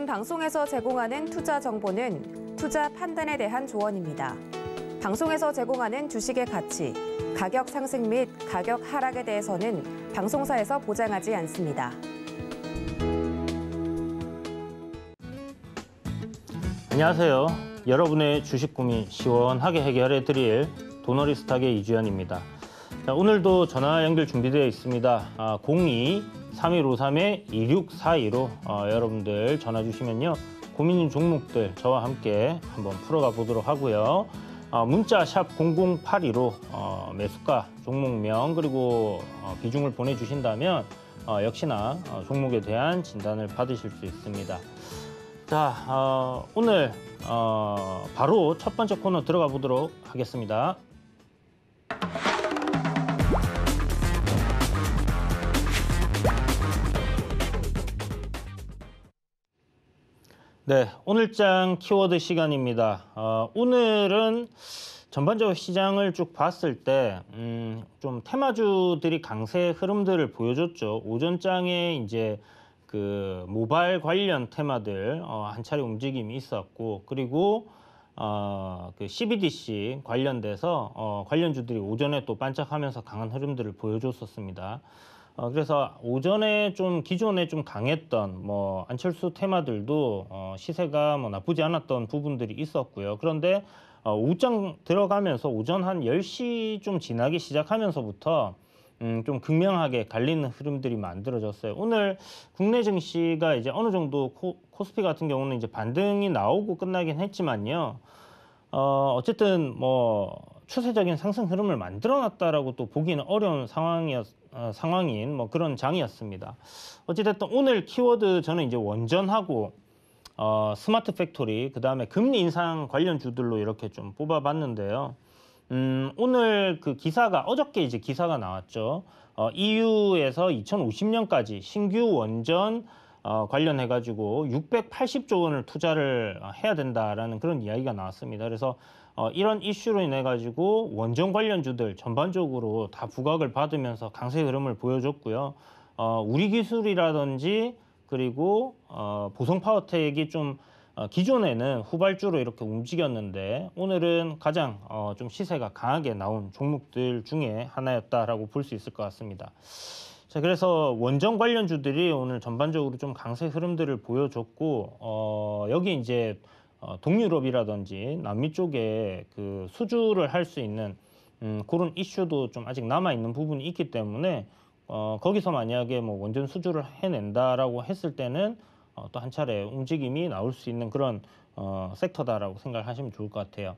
본 방송에서 제공하는 투자 정보는 투자 판단에 대한 조언입니다. 방송에서 제공하는 주식의 가치, 가격 상승 및 가격 하락에 대해서는 방송사에서 보장하지 않습니다. 안녕하세요. 여러분의 주식 고민 시원하게 해결해 드릴 도너리스탁의 이주연입니다. 자, 오늘도 전화 연결 준비되어 있습니다. 02-3153-2642로 여러분들 전화 주시면요. 고민인 종목들 저와 함께 한번 풀어가 보도록 하고요. 문자 샵 0082로 매수가, 종목명 그리고 비중을 보내주신다면 역시나 종목에 대한 진단을 받으실 수 있습니다. 자, 오늘 바로 첫 번째 코너 들어가 보도록 하겠습니다. 네, 오늘장 키워드 시간입니다. 오늘은 전반적으로 시장을 쭉 봤을 때 좀 테마주들이 강세 흐름들을 보여줬죠. 오전장에 이제 그 모바일 관련 테마들 한 차례 움직임이 있었고, 그리고 그 CBDC 관련돼서 관련주들이 오전에 또 반짝하면서 강한 흐름들을 보여줬었습니다. 그래서 오전에 좀 기존에 좀 강했던 뭐 안철수 테마들도 시세가 뭐 나쁘지 않았던 부분들이 있었고요. 그런데 오후장 들어가면서 오전 한 10시 좀 지나기 시작하면서부터 좀 극명하게 갈리는 흐름들이 만들어졌어요. 오늘 국내 증시가 이제 어느 정도 코스피 같은 경우는 이제 반등이 나오고 끝나긴 했지만요. 어쨌든 뭐 추세적인 상승 흐름을 만들어놨다라고 또 보기는 어려운 상황인 뭐 그런 장이었습니다. 어찌됐든 오늘 키워드 저는 이제 원전하고 스마트 팩토리, 그 다음에 금리 인상 관련주들로 이렇게 좀 뽑아봤는데요. 오늘 그 기사가 어저께 이제 기사가 나왔죠. EU에서 2050년까지 신규 원전 관련해가지고 680조 원을 투자를 해야 된다라는 그런 이야기가 나왔습니다. 그래서 이런 이슈로 인해가지고 원전 관련주들 전반적으로 다 부각을 받으면서 강세 흐름을 보여줬고요. 우리 기술이라든지 그리고 보성 파워텍이 좀 기존에는 후발주로 이렇게 움직였는데 오늘은 가장 좀 시세가 강하게 나온 종목들 중에 하나였다라고 볼 수 있을 것 같습니다. 자, 그래서 원전 관련주들이 오늘 전반적으로 좀 강세 흐름들을 보여줬고 여기 이제 동유럽이라든지 남미 쪽에 그 수주를 할 수 있는 그런 이슈도 좀 아직 남아 있는 부분이 있기 때문에 거기서 만약에 뭐 원전 수주를 해낸다라고 했을 때는 또 한 차례 움직임이 나올 수 있는 그런 섹터다라고 생각하시면 좋을 것 같아요.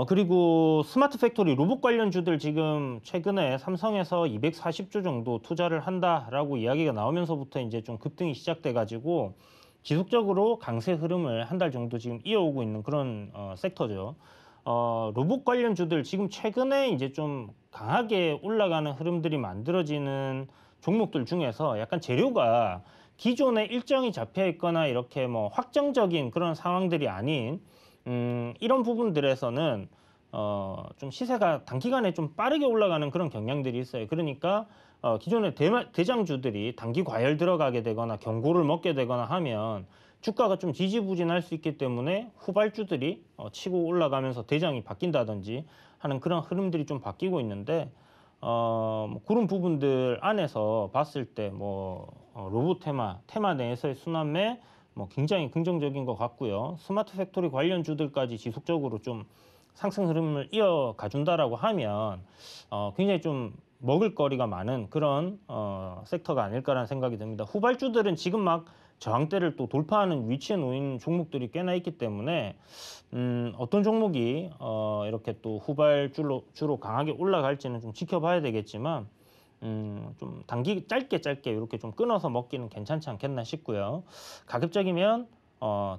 그리고 스마트 팩토리 로봇 관련주들 지금 최근에 삼성에서 240조 정도 투자를 한다라고 이야기가 나오면서부터 이제 좀 급등이 시작돼 가지고 지속적으로 강세 흐름을 한 달 정도 지금 이어오고 있는 그런 섹터죠. 로봇 관련주들 지금 최근에 이제 좀 강하게 올라가는 흐름들이 만들어지는 종목들 중에서 약간 재료가 기존에 일정이 잡혀 있거나 이렇게 뭐 확정적인 그런 상황들이 아닌 이런 부분들에서는 좀 시세가 단기간에 좀 빠르게 올라가는 그런 경향들이 있어요. 그러니까 기존의 대장주들이 단기 과열 들어가게 되거나 경고를 먹게 되거나 하면 주가가 좀 지지부진할 수 있기 때문에 후발주들이 치고 올라가면서 대장이 바뀐다든지 하는 그런 흐름들이 좀 바뀌고 있는데 뭐 그런 부분들 안에서 봤을 때 뭐 로봇 테마 내에서의 순환매 뭐 굉장히 긍정적인 것 같고요. 스마트 팩토리 관련주들까지 지속적으로 좀 상승 흐름을 이어가 준다라고 하면 굉장히 좀 먹을거리가 많은 그런 섹터가 아닐까라는 생각이 듭니다. 후발주들은 지금 막 저항대를 또 돌파하는 위치에 놓인 종목들이 꽤나 있기 때문에 어떤 종목이 이렇게 또 후발주로 강하게 올라갈지는 좀 지켜봐야 되겠지만 좀 짧게 이렇게 좀 끊어서 먹기는 괜찮지 않겠나 싶고요. 가급적이면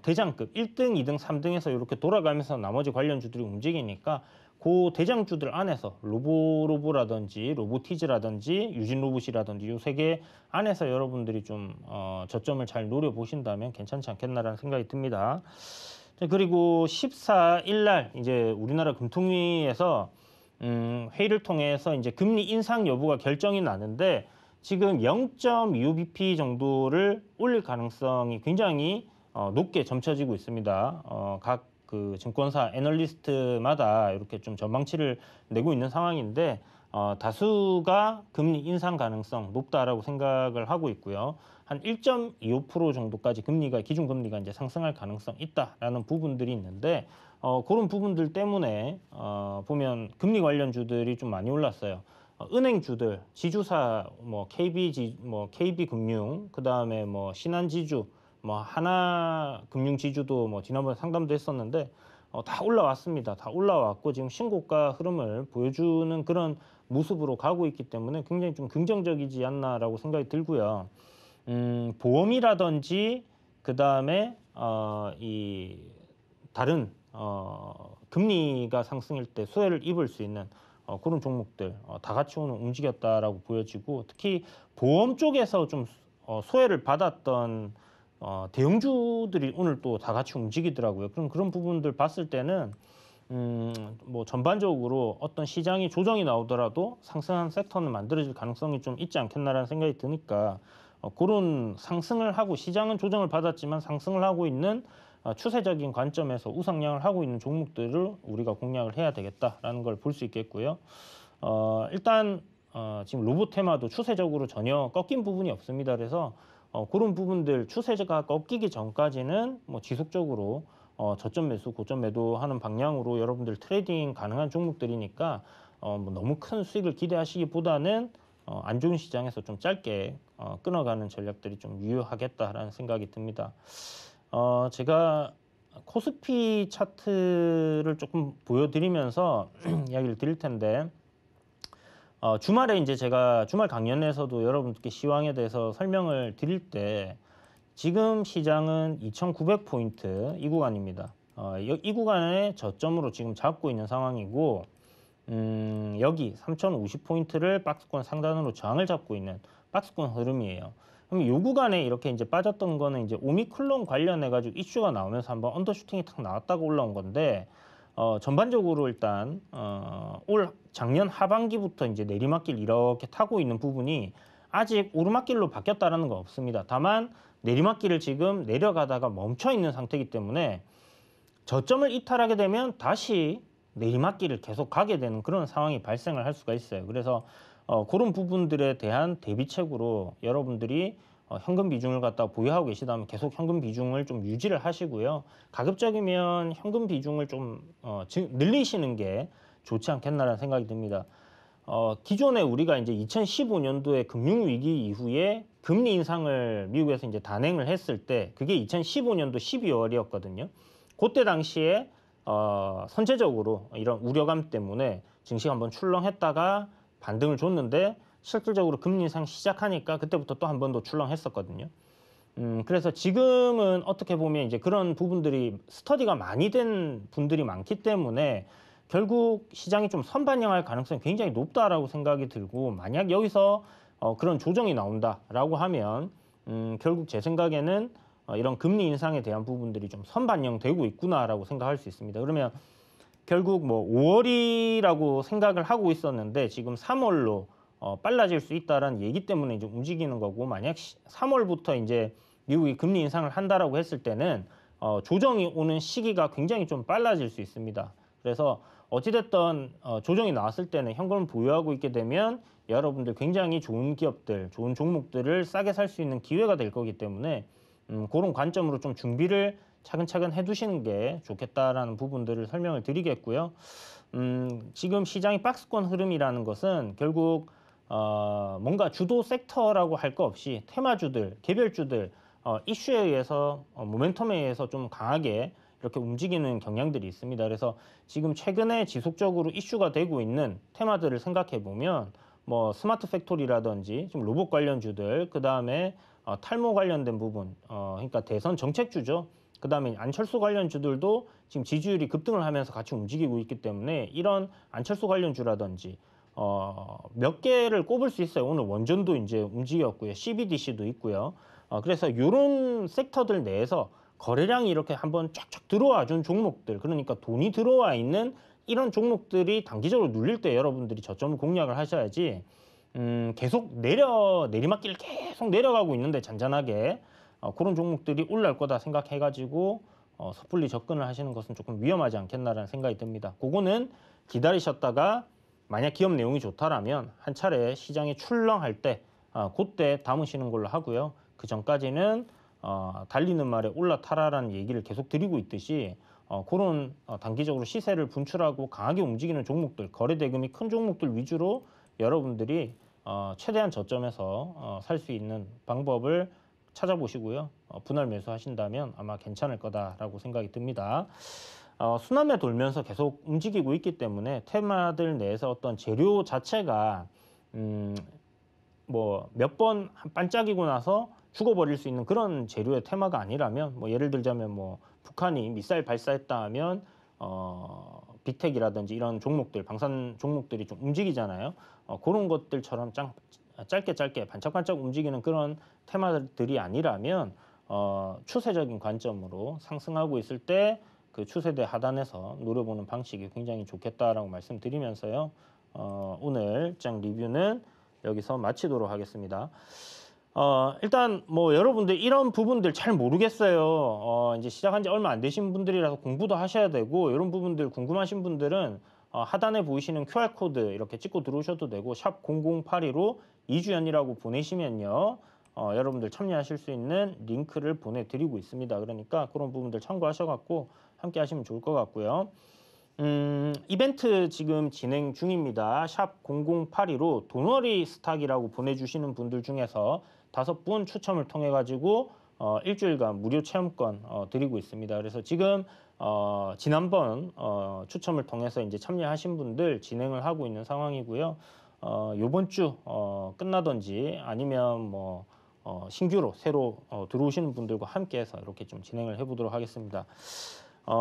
대장급 1등, 2등, 3등에서 이렇게 돌아가면서 나머지 관련주들이 움직이니까 그 대장주들 안에서 로보라든지 로보티즈라든지 유진로봇이라든지 요 세 개 안에서 여러분들이 좀 저점을 잘 노려보신다면 괜찮지 않겠나라는 생각이 듭니다. 그리고 14일 날 이제 우리나라 금통위에서 회의를 통해서 이제 금리 인상 여부가 결정이 나는데 지금 0.25bp 정도를 올릴 가능성이 굉장히 높게 점쳐지고 있습니다. 각 그 증권사 애널리스트마다 이렇게 좀 전망치를 내고 있는 상황인데 다수가 금리 인상 가능성 높다라고 생각을 하고 있고요. 한 1.25% 정도까지 기준금리가 이제 상승할 가능성 있다라는 부분들이 있는데 그런 부분들 때문에 보면 금리 관련주들이 좀 많이 올랐어요. 은행주들, 지주사 KB금융, 그다음에 신한지주, 하나금융지주도 지난번에 상담도 했었는데 다 올라왔습니다. 다 올라왔고 지금 신고가 흐름을 보여주는 그런 모습으로 가고 있기 때문에 굉장히 좀 긍정적이지 않나라고 생각이 들고요. 보험이라든지 그다음에 이 다른 금리가 상승일 때 수혜를 입을 수 있는 그런 종목들 다 같이 오늘 움직였다라고 보여지고, 특히 보험 쪽에서 좀 수혜를 받았던 대형주들이 오늘 또 다 같이 움직이더라고요. 그런 부분들 봤을 때는 전반적으로 어떤 시장이 조정이 나오더라도 상승한 섹터는 만들어질 가능성이 좀 있지 않겠나라는 생각이 드니까 그런 상승을 하고, 시장은 조정을 받았지만 상승을 하고 있는 추세적인 관점에서 우상향을 하고 있는 종목들을 우리가 공략을 해야 되겠다라는 걸 볼 수 있겠고요. 일단 지금 로봇 테마도 추세적으로 전혀 꺾인 부분이 없습니다. 그래서 그런 부분들 추세가 꺾이기 전까지는 지속적으로 저점 매수, 고점 매도하는 방향으로 여러분들 트레이딩 가능한 종목들이니까 너무 큰 수익을 기대하시기보다는 안 좋은 시장에서 좀 짧게 끊어가는 전략들이 좀 유효하겠다라는 생각이 듭니다. 제가 코스피 차트를 조금 보여드리면서 이야기를 드릴 텐데, 주말에 이제 제가 주말 강연에서도 여러분들께 시황에 대해서 설명을 드릴 때 지금 시장은 2,900포인트 이 구간입니다. 이 구간에 저점으로 지금 잡고 있는 상황이고, 여기 3,050포인트를 박스권 상단으로 저항을 잡고 있는 박스권 흐름이에요. 그럼 이 구간에 이렇게 이제 빠졌던 거는 이제 오미크론 관련해 가지고 이슈가 나오면서 한번 언더슈팅이 탁 나왔다가 올라온 건데, 전반적으로 일단 올 작년 하반기부터 이제 내리막길 이렇게 타고 있는 부분이 아직 오르막길로 바뀌었다라는 건 없습니다. 다만 내리막길을 지금 내려가다가 멈춰 있는 상태이기 때문에 저점을 이탈하게 되면 다시 내리막길을 계속 가게 되는 그런 상황이 발생을 할 수가 있어요. 그래서 그런 부분들에 대한 대비책으로 여러분들이 현금 비중을 갖다 보유하고 계시다면 계속 현금 비중을 좀 유지를 하시고요. 가급적이면 현금 비중을 좀 늘리시는 게 좋지 않겠나라는 생각이 듭니다. 기존에 우리가 이제 2015년도에 금융위기 이후에 금리 인상을 미국에서 이제 단행을 했을 때 그게 2015년도 12월이었거든요. 그때 당시에 선제적으로 이런 우려감 때문에 증시가 한번 출렁했다가 반등을 줬는데, 실질적으로 금리 인상 시작하니까 그때부터 또 한 번 더 출렁했었거든요. 그래서 지금은 어떻게 보면 이제 그런 부분들이 스터디가 많이 된 분들이 많기 때문에 결국 시장이 좀 선반영할 가능성이 굉장히 높다라고 생각이 들고, 만약 여기서 그런 조정이 나온다라고 하면 결국 제 생각에는 이런 금리 인상에 대한 부분들이 좀 선반영되고 있구나라고 생각할 수 있습니다. 그러면 결국 5월이라고 생각을 하고 있었는데 지금 3월로 빨라질 수 있다라는 얘기 때문에 이제 움직이는 거고, 만약 3월부터 이제 미국이 금리 인상을 한다라고 했을 때는 조정이 오는 시기가 굉장히 좀 빨라질 수 있습니다. 그래서 어찌됐든 조정이 나왔을 때는 현금을 보유하고 있게 되면 여러분들 굉장히 좋은 기업들, 좋은 종목들을 싸게 살 수 있는 기회가 될 거기 때문에 그런 관점으로 좀 준비를 차근차근 해두시는 게 좋겠다라는 부분들을 설명을 드리겠고요. 지금 시장의 박스권 흐름이라는 것은 결국 뭔가 주도 섹터라고 할 거 없이 테마주들, 개별주들, 이슈에 의해서 모멘텀에 의해서 좀 강하게 이렇게 움직이는 경향들이 있습니다. 그래서 지금 최근에 지속적으로 이슈가 되고 있는 테마들을 생각해 보면 스마트 팩토리라든지 좀 로봇 관련주들, 그 다음에 탈모 관련된 부분, 그러니까 대선 정책주죠. 그 다음에 안철수 관련주들도 지금 지지율이 급등을 하면서 같이 움직이고 있기 때문에 이런 안철수 관련주라든지 몇 개를 꼽을 수 있어요. 오늘 원전도 이제 움직였고요. CBDC도 있고요. 그래서 이런 섹터들 내에서 거래량이 이렇게 한번 쫙쫙 들어와 준 종목들, 그러니까 돈이 들어와 있는 이런 종목들이 단기적으로 눌릴 때 여러분들이 저점을 공략을 하셔야지 계속 내리막길을 계속 내려가고 있는데 잔잔하게 그런 종목들이 올라올 거다 생각해가지고 섣불리 접근을 하시는 것은 조금 위험하지 않겠나라는 생각이 듭니다. 그거는 기다리셨다가 만약 기업 내용이 좋다라면 한 차례 시장이 출렁할 때 그때 담으시는 걸로 하고요. 그 전까지는 달리는 말에 올라타라라는 얘기를 계속 드리고 있듯이 그런 단기적으로 시세를 분출하고 강하게 움직이는 종목들, 거래 대금이 큰 종목들 위주로 여러분들이 최대한 저점에서 살 수 있는 방법을 찾아보시고요. 분할 매수하신다면 아마 괜찮을 거다라고 생각이 듭니다. 순환매 돌면서 계속 움직이고 있기 때문에 테마들 내에서 어떤 재료 자체가 뭐 몇 번 반짝이고 나서 죽어버릴 수 있는 그런 재료의 테마가 아니라면 뭐 예를 들자면 뭐 북한이 미사일 발사했다 하면 빅텍이라든지 이런 종목들, 방산 종목들이 좀 움직이잖아요. 그런 것들처럼 짧게 반짝반짝 움직이는 그런 테마들이 아니라면 추세적인 관점으로 상승하고 있을 때 그 추세대 하단에서 노려보는 방식이 굉장히 좋겠다라고 말씀드리면서요. 오늘 장 리뷰는 여기서 마치도록 하겠습니다. 일단 뭐 여러분들 이런 부분들 잘 모르겠어요. 이제 시작한 지 얼마 안 되신 분들이라서 공부도 하셔야 되고 이런 부분들 궁금하신 분들은 하단에 보이시는 QR코드 이렇게 찍고 들어오셔도 되고 샵 0082로 이주연이라고 보내시면요. 여러분들 참여하실 수 있는 링크를 보내드리고 있습니다. 그러니까 그런 부분들 참고하셔갖고 함께 하시면 좋을 것 같고요. 이벤트 지금 진행 중입니다. 샵 0082로 도너리 스탁이라고 보내주시는 분들 중에서 5분 추첨을 통해 가지고 일주일간 무료 체험권 드리고 있습니다. 그래서 지금 지난번 추첨을 통해서 이제 참여하신 분들 진행을 하고 있는 상황이고요. 요번 주 끝나든지 아니면 뭐 신규로 새로 들어오시는 분들과 함께해서 이렇게 좀 진행을 해보도록 하겠습니다.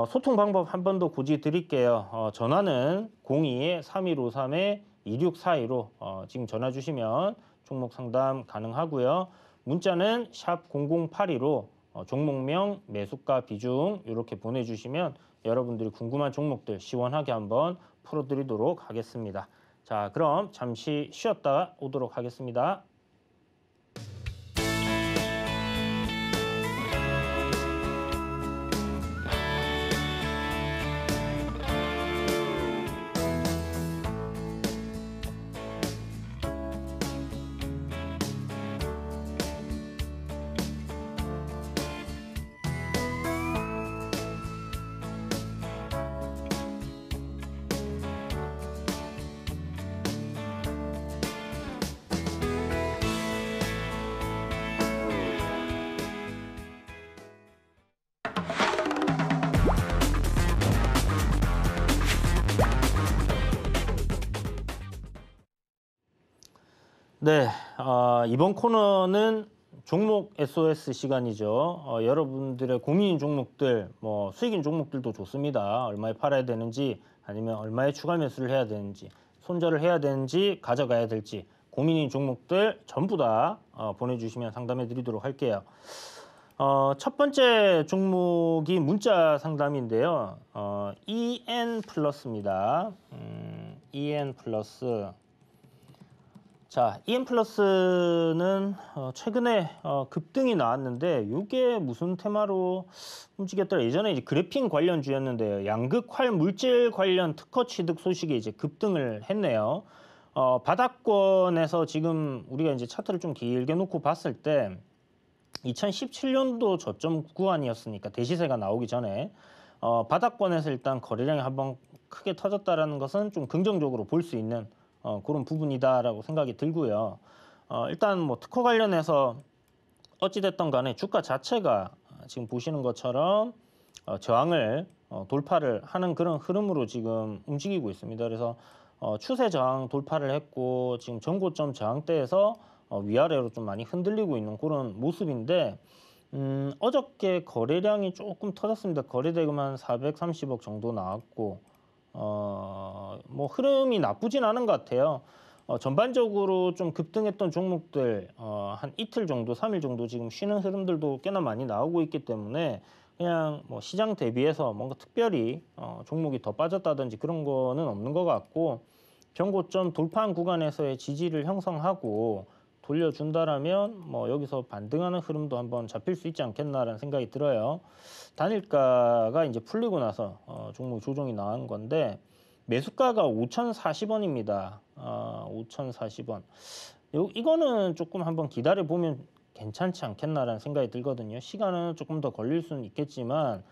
소통 방법 한 번 더 고지 드릴게요. 전화는 02-3153-2642로 지금 전화 주시면 종목 상담 가능하고요. 문자는 샵 0082로 종목명, 매수가, 비중 이렇게 보내주시면 여러분들이 궁금한 종목들 시원하게 한번 풀어드리도록 하겠습니다. 자, 그럼 잠시 쉬었다 오도록 하겠습니다. 네, 이번 코너는 종목 SOS 시간이죠. 여러분들의 고민인 종목들, 뭐 수익인 종목들도 좋습니다. 얼마에 팔아야 되는지, 아니면 얼마에 추가 매수를 해야 되는지, 손절을 해야 되는지, 가져가야 될지, 고민인 종목들 전부 다 보내주시면 상담해 드리도록 할게요. 첫 번째 종목이 문자 상담인데요. EN 플러스입니다. EN 플러스. 자, EN 플러스는 최근에 급등이 나왔는데 이게 무슨 테마로 움직였더라? 예전에 이제 그래핀 관련주였는데요. 양극활 물질 관련 특허 취득 소식이 이제 급등을 했네요. 바닥권에서 지금 우리가 이제 차트를 좀 길게 놓고 봤을 때 2017년도 저점 구간이었으니까 대시세가 나오기 전에 바닥권에서 일단 거래량이 한번 크게 터졌다라는 것은 좀 긍정적으로 볼 수 있는 그런 부분이다라고 생각이 들고요. 일단 뭐 특허 관련해서 어찌됐든 간에 주가 자체가 지금 보시는 것처럼 저항을 돌파를 하는 그런 흐름으로 지금 움직이고 있습니다. 그래서 추세 저항 돌파를 했고 지금 전고점 저항대에서 위아래로 좀 많이 흔들리고 있는 그런 모습인데 어저께 거래량이 조금 터졌습니다. 거래대금 한 430억 정도 나왔고 뭐 흐름이 나쁘진 않은 것 같아요. 전반적으로 좀 급등했던 종목들 한 이틀 정도, 3일 정도 지금 쉬는 흐름들도 꽤나 많이 나오고 있기 때문에 그냥 뭐 시장 대비해서 뭔가 특별히 종목이 더 빠졌다든지 그런 거는 없는 것 같고 전고점 돌파한 구간에서의 지지를 형성하고 돌려준다라면 뭐 여기서 반등하는 흐름도 한번 잡힐 수 있지 않겠나라는 생각이 들어요. 단일가가 이제 풀리고 나서 종목 조정이 나온 건데 매수가가 5,040원입니다. 5,040원. 이거는 조금 한번 기다려 보면 괜찮지 않겠나라는 생각이 들거든요. 시간은 조금 더 걸릴 수는 있겠지만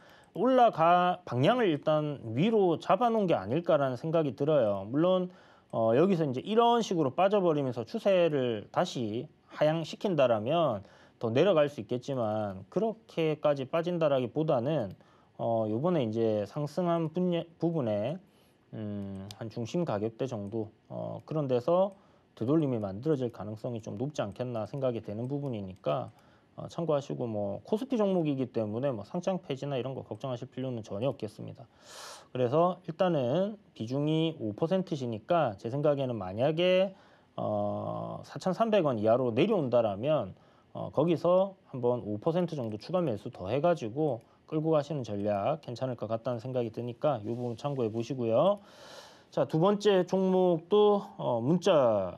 방향을 일단 위로 잡아놓은 게 아닐까라는 생각이 들어요. 물론 여기서 이제 이런 식으로 빠져버리면서 추세를 다시 하향시킨다라면 더 내려갈 수 있겠지만 그렇게까지 빠진다라기보다는 요번에 이제 상승한 부분에 한 중심 가격대 정도 그런 데서 되돌림이 만들어질 가능성이 좀 높지 않겠나 생각이 되는 부분이니까 참고하시고 뭐 코스피 종목이기 때문에 뭐 상장 폐지나 이런 거 걱정하실 필요는 전혀 없겠습니다. 그래서 일단은 비중이 5%시니까 제 생각에는 만약에 4,300원 이하로 내려온다라면 거기서 한번 5% 정도 추가 매수 더 해가지고 끌고 가시는 전략 괜찮을 것 같다는 생각이 드니까 이 부분 참고해 보시고요. 자, 두 번째 종목도 문자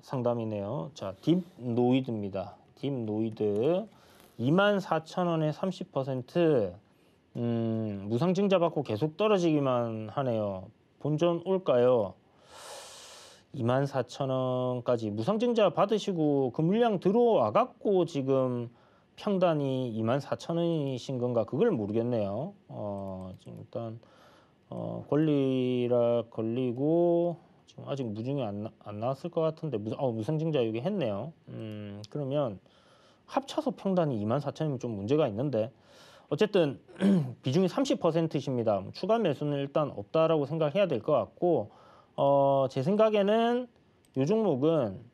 상담이네요. 자, 딥노이드입니다. 딥노이드 24,000원에 30% 무상증자 받고 계속 떨어지기만 하네요. 본전 올까요? 24,000원까지 무상증자 받으시고 그 물량 들어와 갖고 지금 평단이 24,000원이신 건가 그걸 모르겠네요. 지금 일단 권리라 걸리고 지금 아직 무증이 안 나왔을 것 같은데 무상증자 여기 했네요. 그러면 합쳐서 평단이 24,000원이면 좀 문제가 있는데 어쨌든 비중이 30%십니다. 추가 매수는 일단 없다라고 생각해야 될 것 같고 제 생각에는 이 종목은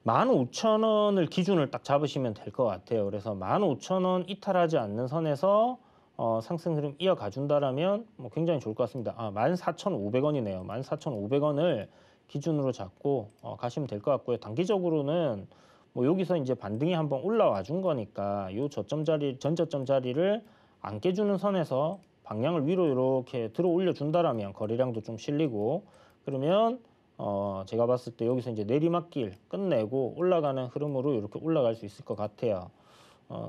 15,000원을 기준을 딱 잡으시면 될 것 같아요. 그래서 15,000원 이탈하지 않는 선에서 상승 흐름 이어가 준다라면 뭐 굉장히 좋을 것 같습니다. 14,500원이네요. 14,500원을 기준으로 잡고 가시면 될 것 같고요. 단기적으로는 뭐 여기서 이제 반등이 한번 올라와 준 거니까 요 전저점 자리를 안 깨주는 선에서 방향을 위로 이렇게 들어 올려 준다라면 거래량도 좀 실리고 그러면 제가 봤을 때 여기서 이제 내리막길 끝내고 올라가는 흐름으로 이렇게 올라갈 수 있을 것 같아요.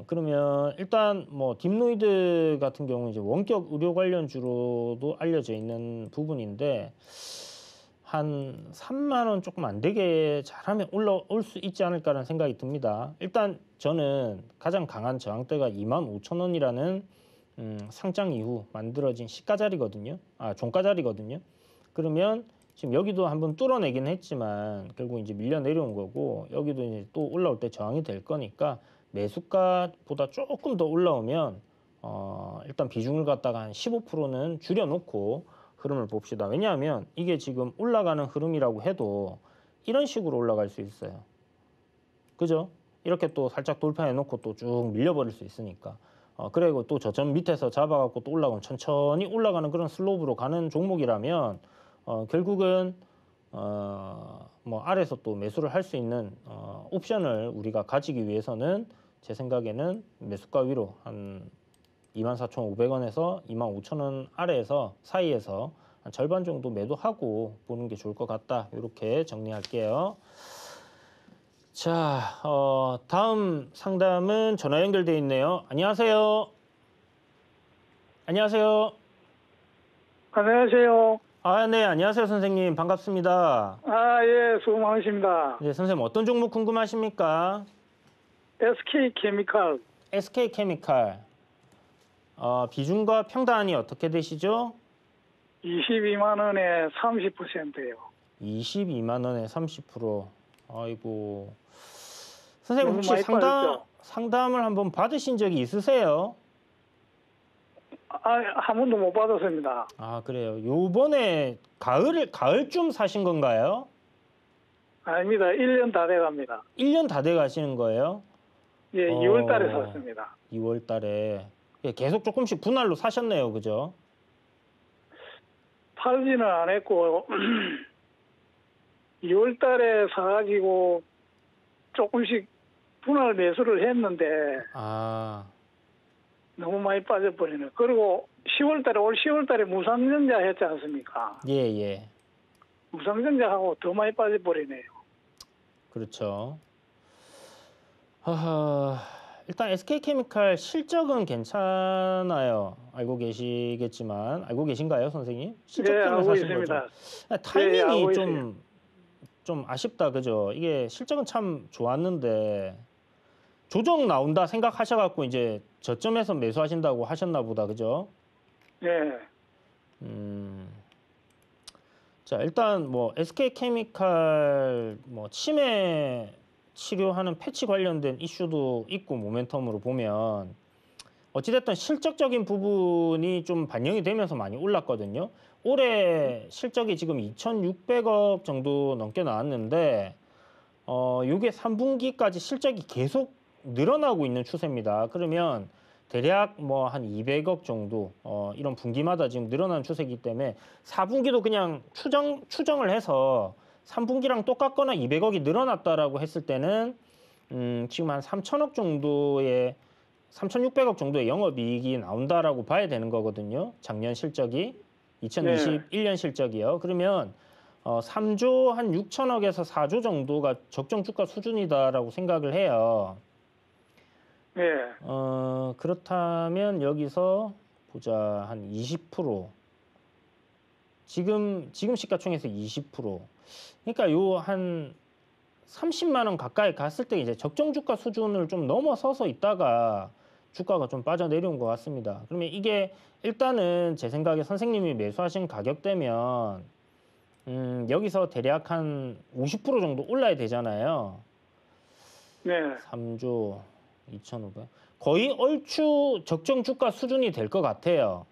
그러면 일단 뭐 딥노이드 같은 경우는 이제 원격 의료 관련주로도 알려져 있는 부분인데 한 3만 원 조금 안 되게 잘하면 올라올 수 있지 않을까라는 생각이 듭니다. 일단 저는 가장 강한 저항대가 25,000원이라는 상장 이후 만들어진 시가 자리거든요. 종가 자리거든요. 그러면 지금 여기도 한번 뚫어내긴 했지만 결국 이제 밀려 내려온 거고 여기도 이제 또 올라올 때 저항이 될 거니까 매수가보다 조금 더 올라오면 일단 비중을 갖다가 한 15%는 줄여놓고 흐름을 봅시다. 왜냐하면 이게 지금 올라가는 흐름이라고 해도 이런 식으로 올라갈 수 있어요. 그죠? 이렇게 또 살짝 돌파해놓고 또 쭉 밀려버릴 수 있으니까. 그리고 또 저점 밑에서 잡아갖고 또 올라가면 천천히 올라가는 그런 슬로프로 가는 종목이라면 결국은 뭐 아래에서 또 매수를 할 수 있는 옵션을 우리가 가지기 위해서는 제 생각에는 매수가 위로 한 24,500원에서 25,000원 아래에서 사이에서 한 절반 정도 매도하고 보는 게 좋을 것 같다. 이렇게 정리할게요. 자, 다음 상담은 전화 연결돼 있네요. 안녕하세요. 안녕하세요. 안녕하세요. 네, 안녕하세요, 선생님. 반갑습니다. 예, 수고 많으십니다. 네, 선생님 어떤 종목 궁금하십니까? SK케미칼. SK케미칼. 비중과 평단이 어떻게 되시죠? 22만 원에 30%예요. 22만 원에 30%. 아이고. 선생님 혹시 많이 상담을 한번 받으신 적이 있으세요? 한 번도 못 받았습니다. 그래요. 요번에 가을쯤 사신 건가요? 아닙니다. 1년 다 돼갑니다. 1년 다 돼 가시는 거예요? 예, 2월 달에 샀습니다. 2월 달에. 계속 조금씩 분할로 사셨네요. 그죠? 팔지는 안 했고 2월 달에 사가지고 조금씩 분할 매수를 했는데 너무 많이 빠져버리네. 그리고 올 10월 달에 무상증자 했지 않습니까? 예. 무상증자하고 더 많이 빠져버리네요. 그렇죠. 일단 SK케미칼 실적은 괜찮아요. 알고 계시겠지만 알고 계신가요, 선생님? 실적 예, 때문에 알고 사신 있습니다. 거죠. 타이밍이 알고 좀 아쉽다, 그죠? 이게 실적은 참 좋았는데 조정 나온다 생각하셔갖고 이제 저점에서 매수하신다고 하셨나 보다, 그죠? 예, 자, 일단 뭐 SK케미칼 뭐 치매 치료하는 패치 관련된 이슈도 있고 모멘텀으로 보면 어찌됐든 실적적인 부분이 좀 반영이 되면서 많이 올랐거든요. 올해 실적이 지금 2,600억 정도 넘게 나왔는데 요게 3분기까지 실적이 계속 늘어나고 있는 추세입니다. 그러면 대략 뭐 한 200억 정도 이런 분기마다 지금 늘어나는 추세이기 때문에 4분기도 그냥 추정을 해서 3분기랑 똑같거나 200억이 늘어났다라고 했을 때는 지금 한 3천억 정도의 3,600억 정도의 영업이익이 나온다라고 봐야 되는 거거든요. 작년 실적이 2021년 실적이요. 그러면 3조 한 6천억에서 4조 정도가 적정 주가 수준이다라고 생각을 해요. 예, 그렇다면 여기서 보자. 한 20%. 지금 시가총액에서 20%. 그러니까 요 한 30만 원 가까이 갔을 때 이제 적정 주가 수준을 좀 넘어서서 있다가 주가가 좀 빠져내려온 것 같습니다. 그러면 이게 일단은 제 생각에 선생님이 매수하신 가격대면 여기서 대략 한 50% 정도 올라야 되잖아요. 네, 3조 2,500. 거의 얼추 적정 주가 수준이 될 것 같아요.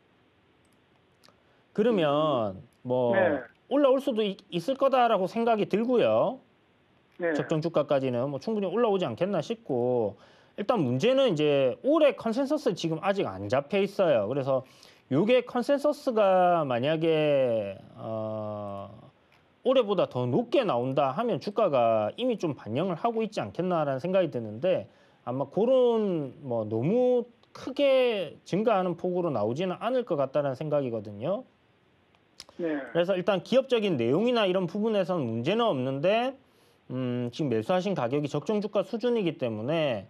그러면 뭐 네. 올라올 수도 있을 거다라고 생각이 들고요. 네, 적정 주가까지는 뭐 충분히 올라오지 않겠나 싶고 일단 문제는 이제 올해 컨센서스 지금 아직 안 잡혀 있어요. 그래서 요게 컨센서스가 만약에 올해보다 더 높게 나온다 하면 주가가 이미 좀 반영을 하고 있지 않겠나라는 생각이 드는데 아마 그런 뭐 너무 크게 증가하는 폭으로 나오지는 않을 것 같다는 생각이거든요. 네, 그래서 일단 기업적인 내용이나 이런 부분에서는 문제는 없는데 지금 매수하신 가격이 적정 주가 수준이기 때문에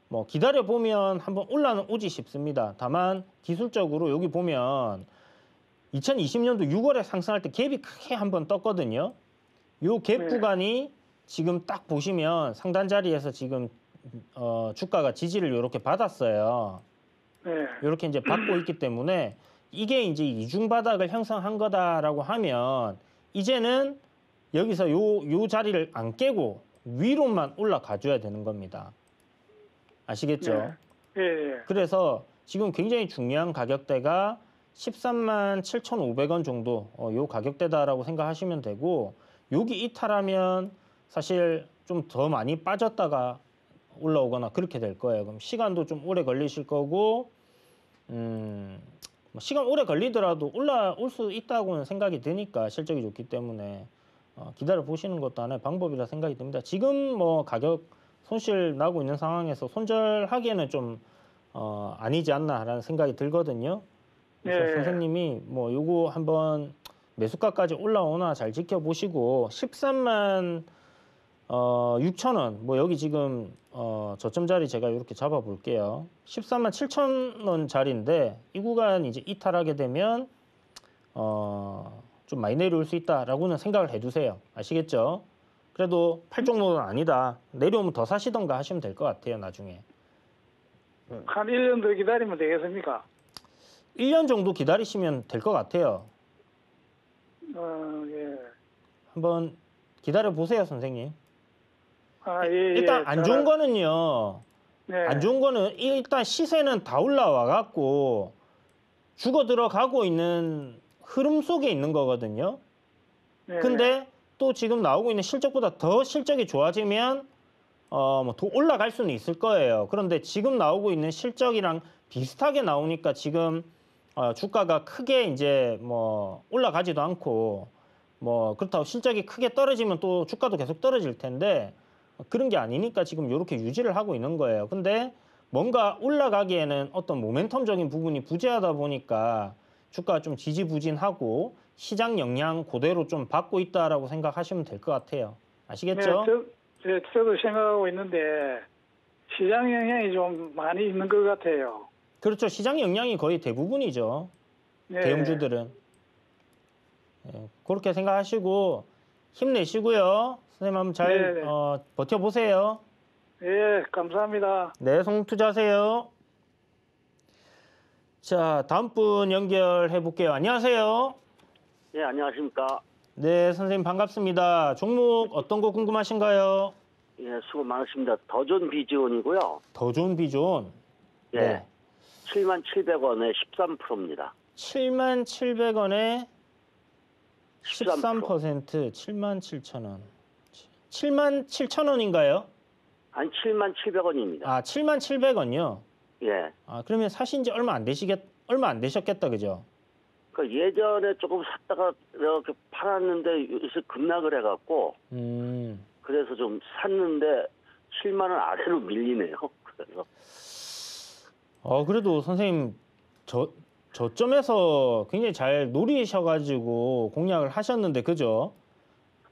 뭐 기다려 보면 한번 올라는 오지 싶습니다. 다만 기술적으로 여기 보면 2020년도 6월에 상승할 때 갭이 크게 한번 떴거든요. 요 갭 네. 구간이 지금 딱 보시면 상단 자리에서 지금 주가가 지지를 이렇게 받았어요. 네, 이렇게 이제 받고 있기 때문에 이게 이제 이중 바닥을 형성한 거다라고 하면 이제는 여기서 요 자리를 안 깨고 위로만 올라가 줘야 되는 겁니다. 아시겠죠? 예, 예. 그래서 지금 굉장히 중요한 가격대가 13만 7,500원 정도 요 가격대다라고 생각하시면 되고 여기 이탈하면 사실 좀 더 많이 빠졌다가 올라오거나 그렇게 될 거예요. 그럼 시간도 좀 오래 걸리실 거고 뭐 시간 오래 걸리더라도 올라올 수 있다고는 생각이 드니까 실적이 좋기 때문에 기다려 보시는 것도 하나의 방법이라 생각이 듭니다. 지금 뭐 가격 손실 나고 있는 상황에서 손절하기에는 좀 아니지 않나라는 생각이 들거든요. 그래서 네. 선생님이 뭐 요거 한번 매수가까지 올라오나 잘 지켜보시고 13만 6천 원, 뭐 여기 지금 저점 자리 제가 이렇게 잡아 볼게요. 13만 7천 원 자리인데 이 구간 이제 이탈하게 되면 좀 많이 내려올 수 있다라고는 생각을 해두세요. 아시겠죠? 그래도 팔 정도는 아니다. 내려오면 더 사시던가 하시면 될 것 같아요. 나중에. 한 1년 더 기다리면 되겠습니까? 1년 정도 기다리시면 될 것 같아요. 예. 한번 기다려 보세요, 선생님. 예, 일단 안 좋은 거는요. 네. 안 좋은 거는 일단 시세는 다 올라와 갖고 죽어 들어가고 있는 흐름 속에 있는 거거든요. 네. 근데 또 지금 나오고 있는 실적보다 더 실적이 좋아지면 뭐 더 올라갈 수는 있을 거예요. 그런데 지금 나오고 있는 실적이랑 비슷하게 나오니까 지금 주가가 크게 이제 뭐 올라가지도 않고 뭐 그렇다고 실적이 크게 떨어지면 또 주가도 계속 떨어질 텐데 그런 게 아니니까 지금 이렇게 유지를 하고 있는 거예요. 근데 뭔가 올라가기에는 어떤 모멘텀적인 부분이 부재하다 보니까 주가가 좀 지지부진하고 시장 영향 그대로 좀 받고 있다라고 생각하시면 될 것 같아요. 아시겠죠? 네, 저도 생각하고 있는데 시장 영향이 좀 많이 있는 것 같아요. 그렇죠. 시장 영향이 거의 대부분이죠. 네. 대형주들은. 예, 그렇게 생각하시고 힘내시고요. 선생님 한번 잘 네. 버텨보세요. 예, 감사합니다. 네, 성투자하세요. 자, 다음 분 연결해 볼게요. 안녕하세요. 예, 안녕하십니까. 네, 선생님 반갑습니다. 종목 어떤 거 궁금하신가요? 예, 수고 많으십니다. 더존 비지온이고요. 더 좋은 비존. 예, 네. 77,000원에 13%입니다. 77,000원에 13%, 77,000원. 77,000원인가요? 한 77,000원입니다. 아, 77,000원이요? 예. 아, 그러면 사신 지 얼마 안 되셨겠다, 그죠? 그 예전에 조금 샀다가 이렇게 팔았는데 요새 급락을 해갖고 그래서 좀 샀는데 7만 원 아래로 밀리네요. 그래서 그래도 선생님, 저점에서 굉장히 잘 노리셔가지고 공략을 하셨는데, 그죠?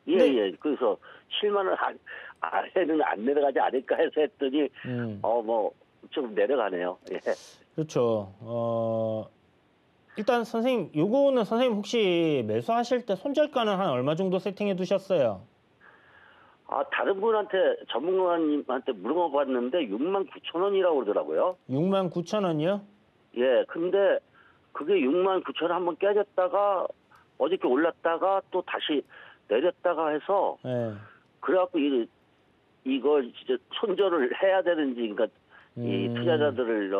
예, 네. 예. 그래서 7만 원 아래는 안 내려가지 않을까 해서 했더니 뭐 좀 내려가네요. 예. 그렇죠. 일단 선생님, 요거는 선생님 혹시 매수하실 때 손절가는 한 얼마 정도 세팅해 두셨어요? 아, 다른 분한테 전문가님한테 물어봤는데 69,000원이라고 그러더라고요. 69,000원이요? 예, 근데 그게 69,000원 한번 깨졌다가 어저께 올랐다가 또 다시 내렸다가 해서 네. 그래갖고 이걸 진짜 손절을 해야 되는지, 그러니까 이 투자자들을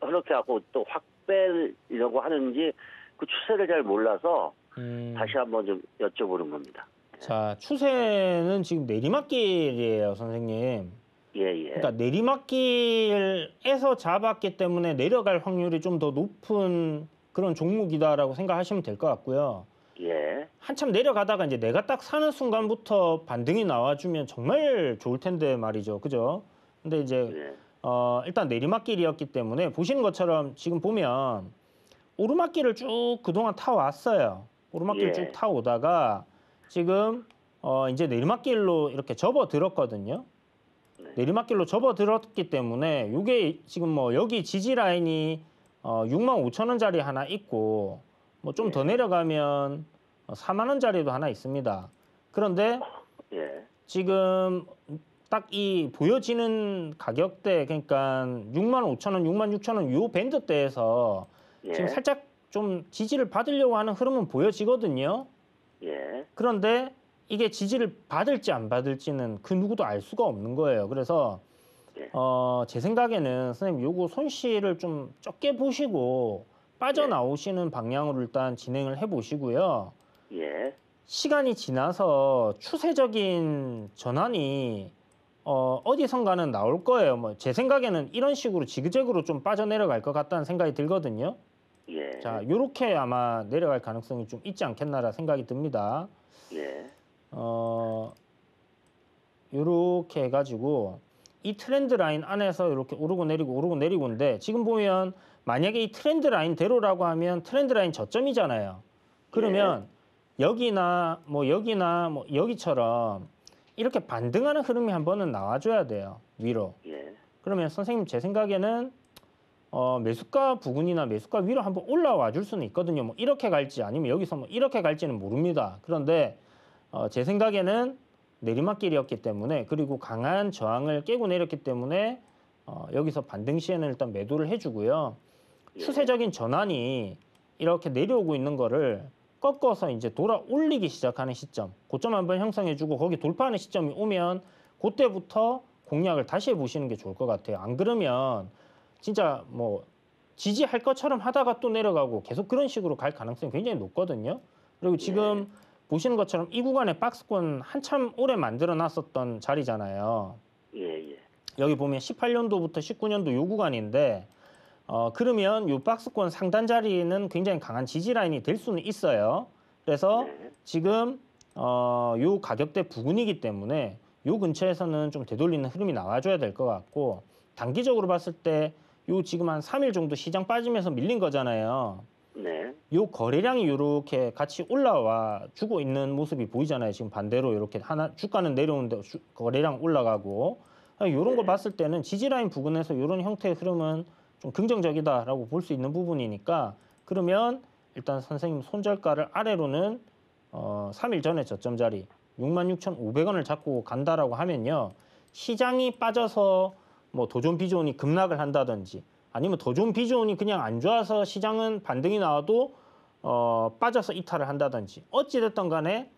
이렇게 하고 또 확 빼려고 하는지 그 추세를 잘 몰라서 다시 한번 좀 여쭤보는 겁니다. 자, 추세는 지금 내리막길이에요, 선생님. 예, 예. 그러니까 내리막길에서 잡았기 때문에 내려갈 확률이 좀 더 높은 그런 종목이다라고 생각하시면 될 것 같고요. 예. 한참 내려가다가 이제 내가 딱 사는 순간부터 반등이 나와주면 정말 좋을 텐데 말이죠. 그죠? 근데 이제 예. 일단 내리막길이었기 때문에 보시는 것처럼 지금 보면 오르막길을 쭉 그동안 타왔어요. 오르막길 예. 쭉 타오다가 지금 이제 내리막길로 이렇게 접어들었거든요. 네. 내리막길로 접어들었기 때문에 이게 지금 뭐 여기 지지 라인이 65,000원짜리 하나 있고 뭐 좀 더 예. 내려가면 4만 원짜리도 하나 있습니다. 그런데 예. 지금 딱 이 보여지는 가격대, 그러니까 65,000원, 66,000원 요 밴드대에서 예. 지금 살짝 좀 지지를 받으려고 하는 흐름은 보여지거든요. 예. 그런데 이게 지지를 받을지 안 받을지는 그 누구도 알 수가 없는 거예요. 그래서 예. 제 생각에는 선생님 요거 손실을 좀 적게 보시고 빠져나오시는 방향으로 일단 진행을 해보시고요. 예. 시간이 지나서 추세적인 전환이 어디선가는 나올 거예요. 뭐 제 생각에는 이런 식으로 지그재그로 좀 빠져내려갈 것 같다는 생각이 들거든요. 예. 자, 요렇게 아마 내려갈 가능성이 좀 있지 않겠나라 생각이 듭니다. 예. 요렇게 해가지고 이 트렌드 라인 안에서 이렇게 오르고 내리고인데 지금 보면 만약에 이 트렌드 라인대로라고 하면 트렌드 라인 저점이잖아요. 그러면 여기나 뭐 여기처럼 이렇게 반등하는 흐름이 한 번은 나와줘야 돼요. 위로. 예. 그러면 선생님 제 생각에는 매수가 부근이나 매수가 위로 한번 올라와 줄 수는 있거든요. 뭐 이렇게 갈지 아니면 여기서 뭐 이렇게 갈지는 모릅니다. 그런데 제 생각에는 내리막길이었기 때문에 그리고 강한 저항을 깨고 내렸기 때문에 여기서 반등 시에는 일단 매도를 해주고요. 추세적인 전환이 이렇게 내려오고 있는 거를 꺾어서 이제 돌아 올리기 시작하는 시점, 고점 한번 형성해주고 거기 돌파하는 시점이 오면 그때부터 공략을 다시 해보시는 게 좋을 것 같아요. 안 그러면 진짜 뭐 지지할 것처럼 하다가 또 내려가고 계속 그런 식으로 갈 가능성이 굉장히 높거든요. 그리고 지금 보시는 것처럼 이 구간에 박스권 한참 오래 만들어 놨었던 자리잖아요. 예. 예. 여기 보면 18년도부터 19년도 요 구간인데 그러면 요 박스권 상단 자리는 굉장히 강한 지지 라인이 될 수는 있어요. 그래서 지금 요 가격대 부근이기 때문에 요 근처에서는 좀 되돌리는 흐름이 나와줘야 될 것 같고 단기적으로 봤을 때 요 지금 한 3일 정도 시장 빠지면서 밀린 거잖아요. 네. 요 거래량이 이렇게 같이 올라와 주고 있는 모습이 보이잖아요. 지금 반대로 이렇게 주가는 내려오는데 거래량 올라가고 이런 거 봤을 때는 지지라인 부근에서 이런 형태의 흐름은 좀 긍정적이다라고 볼 수 있는 부분이니까 그러면 일단 선생님 손절가를 아래로는 3일 전에 저점 자리 66,500원을 잡고 간다라고 하면요. 시장이 빠져서 뭐 도전 비전이 급락을 한다든지 아니면 도전 비전이 그냥 안 좋아서 시장은 반등이 나와도 빠져서 이탈을 한다든지 어찌됐든 간에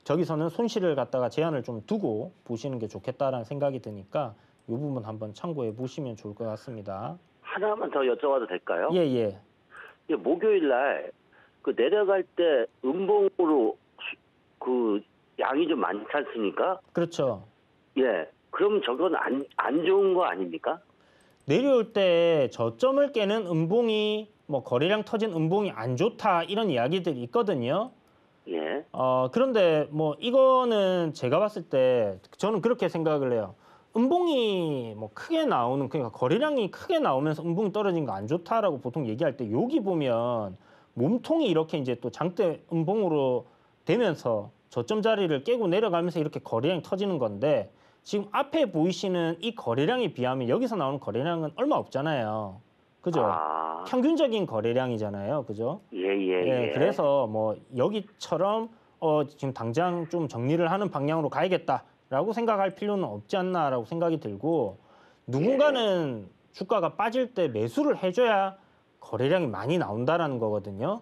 저기서는 손실을 갖다가 제한을 좀 두고 보시는 게 좋겠다라는 생각이 드니까 이 부분 한번 참고해 보시면 좋을 것 같습니다. 하나만 더 여쭤봐도 될까요? 예, 예. 예, 목요일 날 그 내려갈 때 음봉으로 그 양이 좀 많지 않습니까? 그렇죠. 예. 그럼 저건 안 좋은 거 아닙니까? 내려올 때 저점을 깨는 음봉이 뭐 거래량 터진 음봉이 안 좋다 이런 이야기들이 있거든요. 예. 그런데 뭐 이거는 제가 봤을 때 저는 그렇게 생각을 해요. 음봉이 뭐 크게 나오는 그러니까 거래량이 크게 나오면서 음봉이 떨어진 거 안 좋다라고 보통 얘기할 때 여기 보면 몸통이 이렇게 이제 또 장대 음봉으로 되면서 저점 자리를 깨고 내려가면서 이렇게 거래량이 터지는 건데 지금 앞에 보이시는 이 거래량에 비하면 여기서 나오는 거래량은 얼마 없잖아요. 그죠? 아. 평균적인 거래량이잖아요. 그죠? 예. 그래서 뭐 여기처럼 지금 당장 좀 정리를 하는 방향으로 가야겠다라고 생각할 필요는 없지 않나라고 생각이 들고 누군가는 주가가 빠질 때 매수를 해줘야 거래량이 많이 나온다라는 거거든요.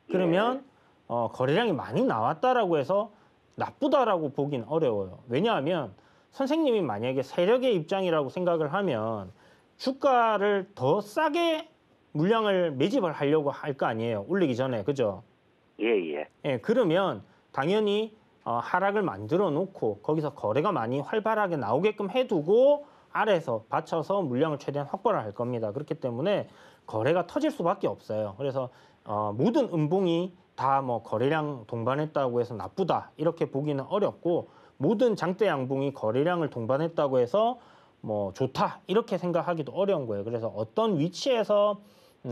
그러면 거래량이 많이 나왔다라고 해서 나쁘다라고 보긴 어려워요. 왜냐하면 선생님이 만약에 세력의 입장이라고 생각을 하면 주가를 더 싸게 물량을 매집을 하려고 할 거 아니에요. 올리기 전에. 그죠? 예. 예, 그러면 당연히 하락을 만들어 놓고 거기서 거래가 많이 활발하게 나오게끔 해두고 아래에서 받쳐서 물량을 최대한 확보를 할 겁니다. 그렇기 때문에 거래가 터질 수밖에 없어요. 그래서 모든 음봉이 다 뭐 거래량 동반했다고 해서 나쁘다 이렇게 보기는 어렵고 모든 장대 양봉이 거래량을 동반했다고 해서 뭐 좋다 이렇게 생각하기도 어려운 거예요. 그래서 어떤 위치에서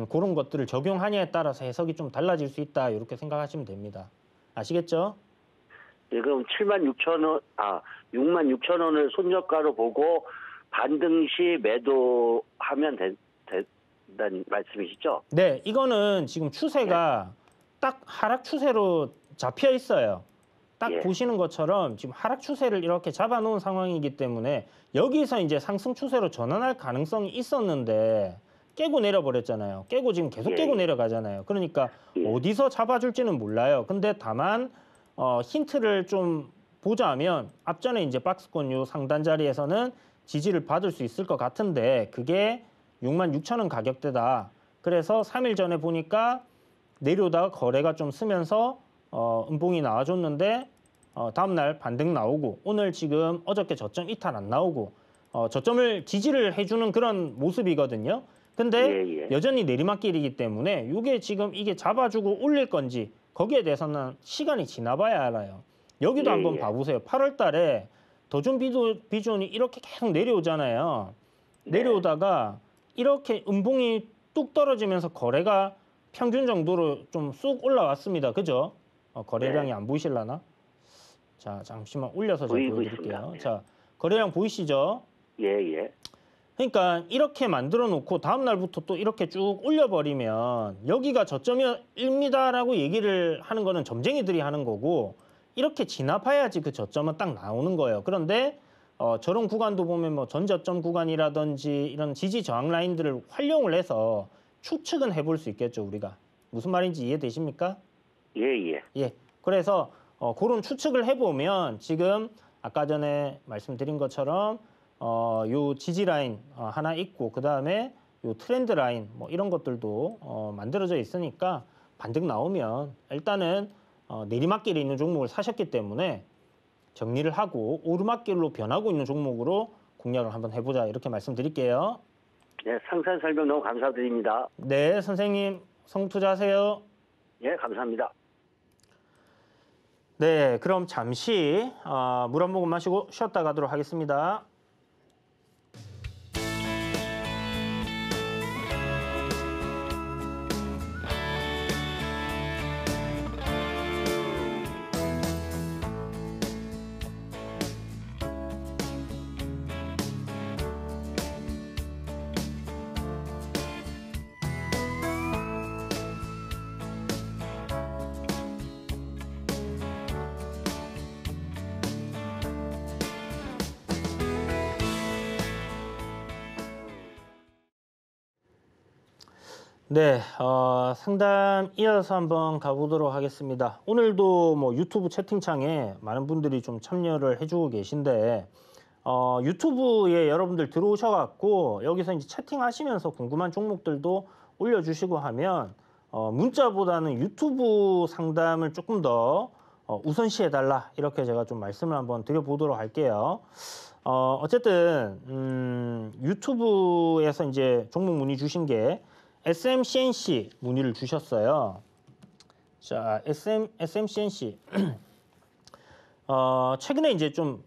그런 것들을 적용하냐에 따라서 해석이 좀 달라질 수 있다 이렇게 생각하시면 됩니다. 아시겠죠? 예, 그럼 66,000원을 손절가로 보고 반등 시 매도하면 된다는 말씀이시죠? 네, 이거는 지금 추세가 딱 하락 추세로 잡혀 있어요. 딱 보시는 것처럼 지금 하락 추세를 이렇게 잡아놓은 상황이기 때문에 여기서 이제 상승 추세로 전환할 가능성이 있었는데 깨고 내려버렸잖아요. 깨고 지금 계속 깨고 내려가잖아요. 그러니까 어디서 잡아줄지는 몰라요. 근데 다만 힌트를 좀 보자면 앞전에 이제 박스권 요 상단 자리에서는 지지를 받을 수 있을 것 같은데 그게 66,000원 가격대다. 그래서 3일 전에 보니까 내려오다가 거래가 좀 쓰면서 음봉이 나와줬는데 다음날 반등 나오고 오늘 지금 어저께 저점 이탈 안 나오고 저점을 지지를 해주는 그런 모습이거든요. 근데 여전히 내리막길이기 때문에 이게 지금 이게 잡아주고 올릴 건지 거기에 대해서는 시간이 지나봐야 알아요. 여기도 한번 봐보세요. 8월 달에 도전 비전이 이렇게 계속 내려오잖아요. 내려오다가 이렇게 음봉이 뚝 떨어지면서 거래가 평균 정도로 좀 쑥 올라왔습니다. 그죠? 거래량이 안 보이실라나? 자, 잠시만 올려서 제가 보여드릴게요. 자, 거래량 보이시죠? 예. 그러니까 이렇게 만들어 놓고 다음 날부터 또 이렇게 쭉 올려버리면 여기가 저점입니다라고 얘기를 하는 거는 점쟁이들이 하는 거고 이렇게 지나봐야지 그 저점은 딱 나오는 거예요. 그런데 저런 구간도 보면 뭐 전저점 구간이라든지 이런 지지 저항 라인들을 활용을 해서 추측은 해볼 수 있겠죠, 우리가. 무슨 말인지 이해되십니까? 예. 그래서 그런 추측을 해보면 지금 아까 전에 말씀드린 것처럼 요 지지 라인 하나 있고 그 다음에 요 트렌드 라인 뭐 이런 것들도 만들어져 있으니까 반등 나오면 일단은 내리막길에 있는 종목을 사셨기 때문에 정리를 하고 오르막길로 변하고 있는 종목으로 공략을 한번 해보자 이렇게 말씀드릴게요. 네, 상세한 설명 너무 감사드립니다. 네, 선생님 성투자하세요. 예, 감사합니다. 네, 그럼 잠시 물 한 모금 마시고 쉬었다 가도록 하겠습니다. 네, 상담 이어서 한번 가보도록 하겠습니다. 오늘도 뭐 유튜브 채팅창에 많은 분들이 좀 참여를 해주고 계신데, 유튜브에 여러분들 들어오셔갖고 여기서 이제 채팅하시면서 궁금한 종목들도 올려주시고 하면 문자보다는 유튜브 상담을 조금 더 우선시해달라 이렇게 제가 좀 말씀을 한번 드려보도록 할게요. 어쨌든 유튜브에서 이제 종목 문의 주신 게 SMCNC 문의를 주셨어요. 자, SMCNC 최근에 이제 좀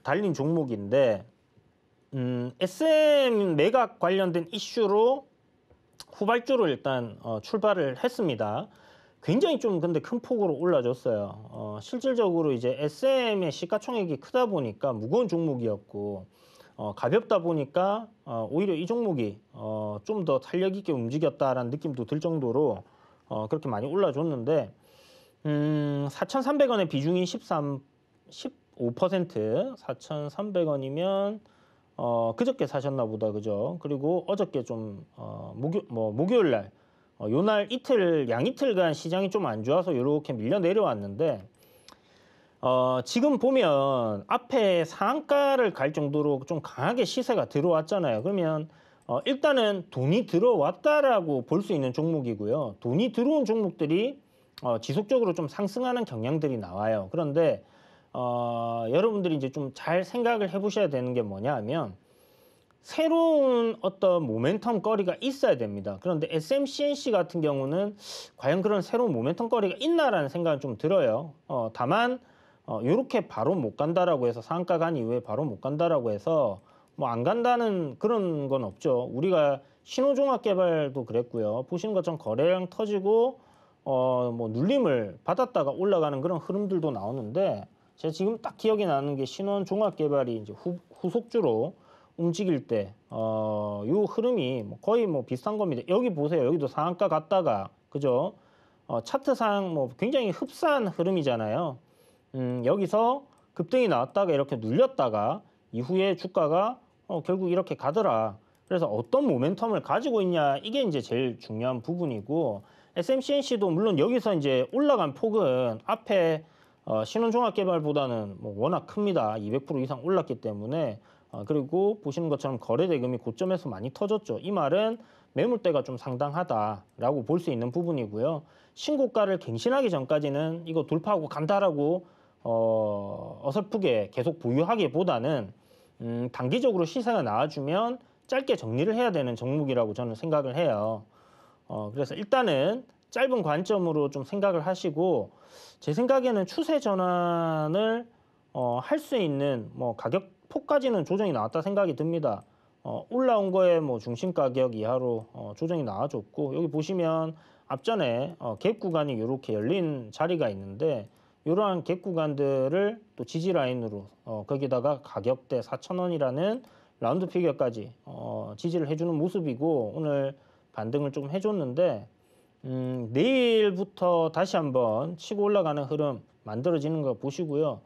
달린 종목인데 SM 매각 관련된 이슈로 후발주로 일단 출발을 했습니다. 굉장히 좀 근데 큰 폭으로 올라줬어요. 실질적으로 이제 SM의 시가총액이 크다 보니까 무거운 종목이었고 가볍다 보니까 오히려 이 종목이 좀 더 탄력 있게 움직였다라는 느낌도 들 정도로 그렇게 많이 올라줬는데 4,300원의 비중이 15% 4,300원이면 그저께 사셨나 보다 그죠? 그리고 어저께 좀 목요일 날 요날 양이틀간 시장이 좀 안 좋아서 이렇게 밀려 내려왔는데 지금 보면 앞에 상한가를 갈 정도로 좀 강하게 시세가 들어왔잖아요. 그러면 일단은 돈이 들어왔다라고 볼 수 있는 종목이고요. 돈이 들어온 종목들이 지속적으로 좀 상승하는 경향들이 나와요. 그런데 여러분들이 이제 좀 잘 생각을 해보셔야 되는 게 뭐냐 하면 새로운 어떤 모멘텀 거리가 있어야 됩니다. 그런데 SMCNC 같은 경우는 과연 그런 새로운 모멘텀 거리가 있나라는 생각은 좀 들어요. 다만 이렇게 바로 못 간다라고 해서 상한가 간 이후에 바로 못 간다라고 해서 뭐 안 간다는 그런 건 없죠. 우리가 신호종합개발도 그랬고요. 보시는 것처럼 거래량 터지고 뭐 눌림을 받았다가 올라가는 그런 흐름들도 나오는데 제가 지금 딱 기억이 나는 게 신원종합개발이 이제 후속주로 움직일 때, 요 흐름이 거의 뭐 비슷한 겁니다. 여기 보세요. 여기도 상한가 갔다가, 그죠? 차트상 뭐 굉장히 흡사한 흐름이잖아요. 여기서 급등이 나왔다가 이렇게 눌렸다가 이후에 주가가 결국 이렇게 가더라. 그래서 어떤 모멘텀을 가지고 있냐, 이게 이제 제일 중요한 부분이고, SMCNC도 물론 여기서 이제 올라간 폭은 앞에 신원종합개발보다는 뭐 워낙 큽니다. 200% 이상 올랐기 때문에. 그리고 보시는 것처럼 거래대금이 고점에서 많이 터졌죠. 이 말은 매물대가 좀 상당하다라고 볼 수 있는 부분이고요. 신고가를 갱신하기 전까지는 이거 돌파하고 간다라고 어설프게 계속 보유하기보다는 단기적으로 시세가 나와주면 짧게 정리를 해야 되는 종목이라고 저는 생각을 해요. 그래서 일단은 짧은 관점으로 좀 생각을 하시고 제 생각에는 추세 전환을 할 수 있는 뭐 가격 폭까지는 조정이 나왔다 생각이 듭니다. 올라온 거에 뭐 중심 가격 이하로 조정이 나와줬고 여기 보시면 앞전에 갭 구간이 이렇게 열린 자리가 있는데 이러한 갭 구간들을 또 지지 라인으로 거기다가 가격대 4,000원이라는 라운드 피겨까지 지지를 해주는 모습이고 오늘 반등을 좀 해줬는데 내일부터 다시 한번 치고 올라가는 흐름 만들어지는 거 보시고요.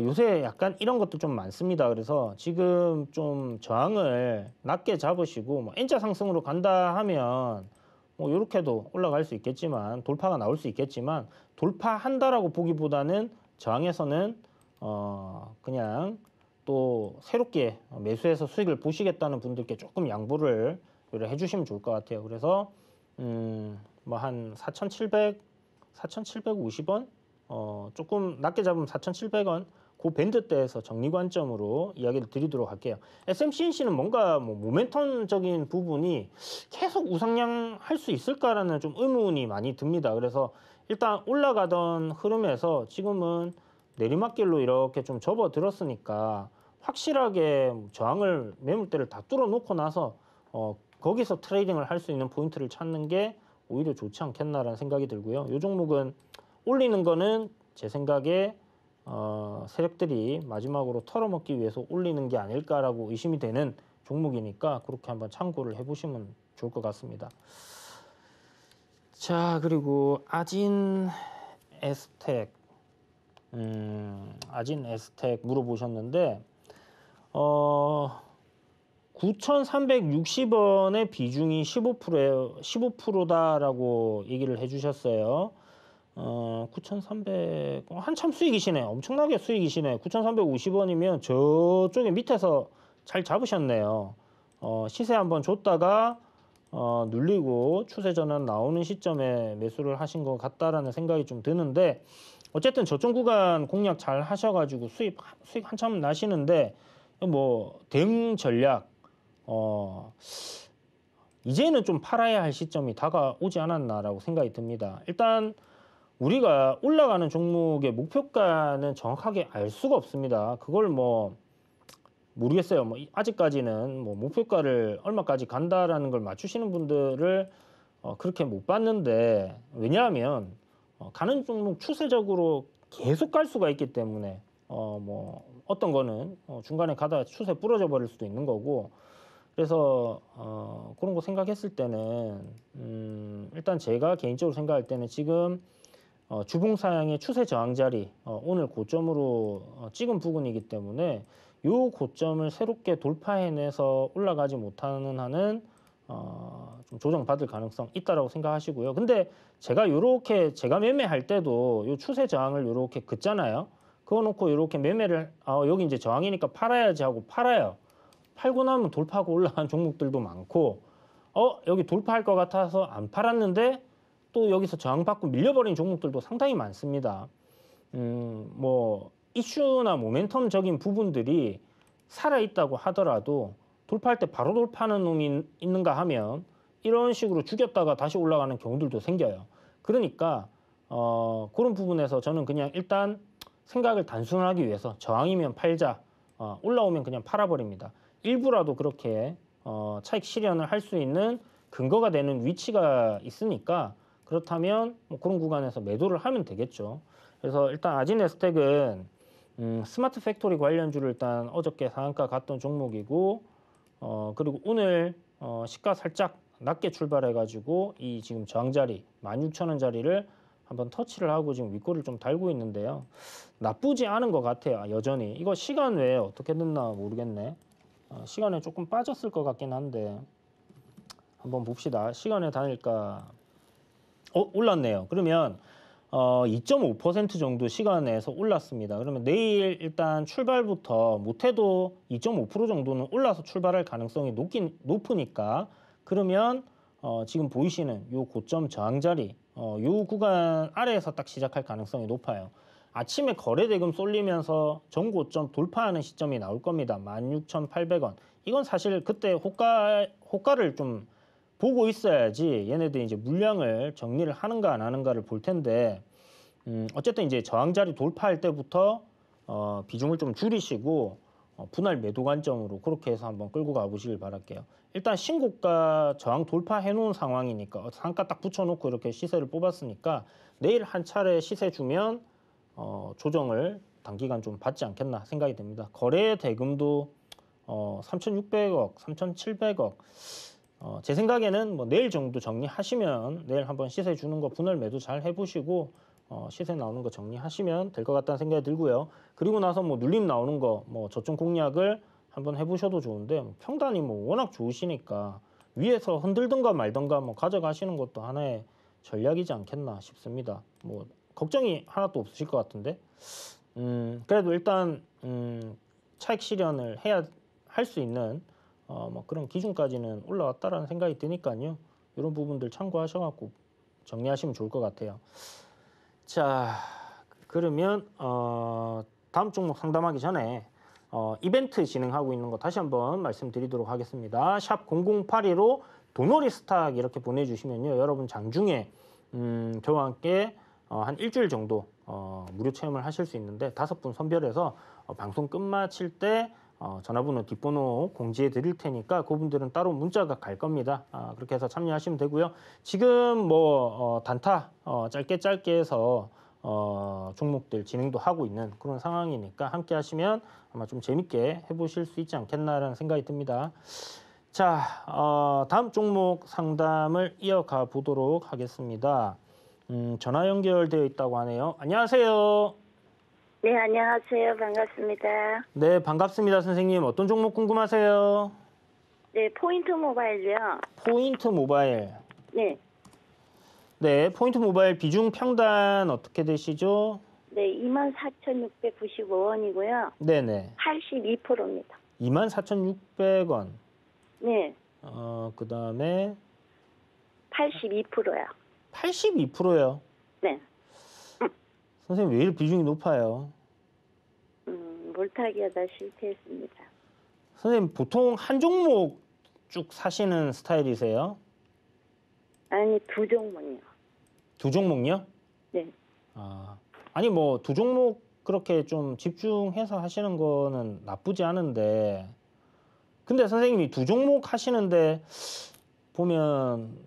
요새 약간 이런 것도 좀 많습니다. 그래서 지금 좀 저항을 낮게 잡으시고 뭐 N자 상승으로 간다 하면 뭐 이렇게도 올라갈 수 있겠지만 돌파가 나올 수 있겠지만 돌파한다라고 보기보다는 저항에서는 그냥 또 새롭게 매수해서 수익을 보시겠다는 분들께 조금 양보를 해주시면 좋을 것 같아요. 그래서 뭐 한 4,750원 조금 낮게 잡으면 4,700원 그 밴드대에서 정리 관점으로 이야기를 드리도록 할게요. SMCNC는 뭔가 뭐 모멘텀적인 부분이 계속 우상향할 수 있을까라는 좀 의문이 많이 듭니다. 그래서 일단 올라가던 흐름에서 지금은 내리막길로 이렇게 좀 접어들었으니까 확실하게 저항을 매물대를 다 뚫어놓고 나서 거기서 트레이딩을 할 수 있는 포인트를 찾는 게 오히려 좋지 않겠나라는 생각이 들고요. 이 종목은 올리는 거는 제 생각에 세력들이 마지막으로 털어먹기 위해서 올리는 게 아닐까라고 의심이 되는 종목이니까 그렇게 한번 참고를 해보시면 좋을 것 같습니다. 자, 그리고 아진 에스텍 물어보셨는데 9,360원의 비중이 15%다라고 얘기를 해주셨어요. 9,300 한참 수익이시네. 엄청나게 수익이시네. 9,350원이면 저쪽에 밑에서 잘 잡으셨네요. 시세 한번 줬다가 눌리고 추세 전환 나오는 시점에 매수를 하신 것 같다라는 생각이 좀 드는데, 어쨌든 저점 구간 공략 잘 하셔가지고 수익 한참 나시는데, 뭐 대응 전략 이제는 좀 팔아야 할 시점이 다가오지 않았나라고 생각이 듭니다. 일단 우리가 올라가는 종목의 목표가는 정확하게 알 수가 없습니다. 그걸 뭐 모르겠어요. 뭐 아직까지는 뭐 목표가를 얼마까지 간다라는 걸 맞추시는 분들을 그렇게 못 봤는데, 왜냐하면 가는 종목 추세적으로 계속 갈 수가 있기 때문에 뭐 어떤 거는 중간에 가다 추세 부러져 버릴 수도 있는 거고, 그래서 그런 거 생각했을 때는 일단 제가 개인적으로 생각할 때는 지금 주봉 사양의 추세 저항 자리 오늘 고점으로 찍은 부분이기 때문에 이 고점을 새롭게 돌파해내서 올라가지 못하는 한은 좀 조정받을 가능성 있다라고 생각하시고요. 근데 제가 매매할 때도 이 추세 저항을 요렇게 긋잖아요. 그거 놓고 이렇게 매매를 여기 이제 저항이니까 팔아야지 하고 팔아요. 팔고 나면 돌파하고 올라간 종목들도 많고, 여기 돌파할 것 같아서 안 팔았는데 또 여기서 저항받고 밀려버린 종목들도 상당히 많습니다. 뭐 이슈나 모멘텀적인 부분들이 살아있다고 하더라도 돌파할 때 바로 돌파하는 놈이 있는가 하면 이런 식으로 죽였다가 다시 올라가는 경우들도 생겨요. 그러니까 그런 부분에서 저는 그냥 일단 생각을 단순하기 위해서 저항이면 팔자, 올라오면 그냥 팔아버립니다. 일부라도 그렇게 차익 실현을 할 수 있는 근거가 되는 위치가 있으니까, 그렇다면 뭐 그런 구간에서 매도를 하면 되겠죠. 그래서 일단 아진에스텍은 스마트 팩토리 관련주를 일단 어저께 상한가 갔던 종목이고, 그리고 오늘 시가 살짝 낮게 출발해가지고 이 지금 저항 자리 16,000원 자리를 한번 터치를 하고 지금 윗골을 좀 달고 있는데요. 나쁘지 않은 것 같아요. 여전히 이거 시간 외에 어떻게 됐나 모르겠네. 시간에 조금 빠졌을 것 같긴 한데 한번 봅시다. 시간에 다닐까? 올랐네요. 그러면 2.5% 정도 시간에서 올랐습니다. 그러면 내일 일단 출발부터 못해도 2.5% 정도는 올라서 출발할 가능성이 높으니까, 그러면 지금 보이시는 요 고점 저항 자리 요 구간 아래에서 딱 시작할 가능성이 높아요. 아침에 거래대금 쏠리면서 전고점 돌파하는 시점이 나올 겁니다. 16,800원. 이건 사실 그때 호가를 좀 보고 있어야지 얘네들이 이제 물량을 정리를 하는가 안 하는가를 볼 텐데, 어쨌든 이제 저항 자리 돌파할 때부터 비중을 좀 줄이시고 분할 매도 관점으로 그렇게 해서 한번 끌고 가보시길 바랄게요. 일단 신고가 저항 돌파해 놓은 상황이니까 상가 딱 붙여놓고 이렇게 시세를 뽑았으니까 내일 한 차례 시세 주면 조정을 단기간 좀 받지 않겠나 생각이 듭니다. 거래 대금도 3,600억, 3,700억. 제 생각에는 뭐 내일 정도 정리하시면, 내일 한번 시세 주는 거 분할 매도 잘 해보시고 시세 나오는 거 정리하시면 될 것 같다는 생각이 들고요. 그리고 나서 뭐 눌림 나오는 거 뭐 저점 공략을 한번 해보셔도 좋은데, 평단이 뭐 워낙 좋으시니까 위에서 흔들든가 말든가 뭐 가져가시는 것도 하나의 전략이지 않겠나 싶습니다. 뭐 걱정이 하나도 없으실 것 같은데, 그래도 일단 차익 실현을 할 수 있는 뭐 그런 기준까지는 올라왔다라는 생각이 드니까요. 이런 부분들 참고하셔갖고 정리하시면 좋을 것 같아요. 자, 그러면 다음 종목 상담하기 전에 이벤트 진행하고 있는 거 다시 한번 말씀드리도록 하겠습니다. 샵 0082로 도놀이 스탁 이렇게 보내주시면요, 여러분 장중에 저와 함께 한 일주일 정도 무료 체험을 하실 수 있는데, 5분 선별해서 방송 끝마칠 때 전화번호 뒷번호 공지해 드릴 테니까 그분들은 따로 문자가 갈 겁니다. 그렇게 해서 참여하시면 되고요. 지금 뭐 단타 짧게 해서 종목들 진행도 하고 있는 그런 상황이니까 함께 하시면 아마 좀 재밌게 해보실 수 있지 않겠나라는 생각이 듭니다. 자, 다음 종목 상담을 이어가 보도록 하겠습니다. 전화 연결되어 있다고 하네요. 안녕하세요. 네, 안녕하세요. 반갑습니다. 네, 반갑습니다, 선생님. 어떤 종목 궁금하세요? 네, 포인트 모바일이요. 포인트 모바일. 네, 네, 포인트 모바일 비중 평단 어떻게 되시죠? 네, 24,695원이고요. 네네. 82%입니다. 24,600원. 네, 그 다음에 82%요. 82%요. 네, 선생님 왜 이렇게 비중이 높아요? 물타기하다 실패했습니다. 선생님 보통 한 종목 쭉 사시는 스타일이세요? 아니, 두 종목이요. 두 종목요? 네, 아니 뭐 두 종목 그렇게 좀 집중해서 하시는 거는 나쁘지 않은데 근데 선생님이 두 종목 하시는데 보면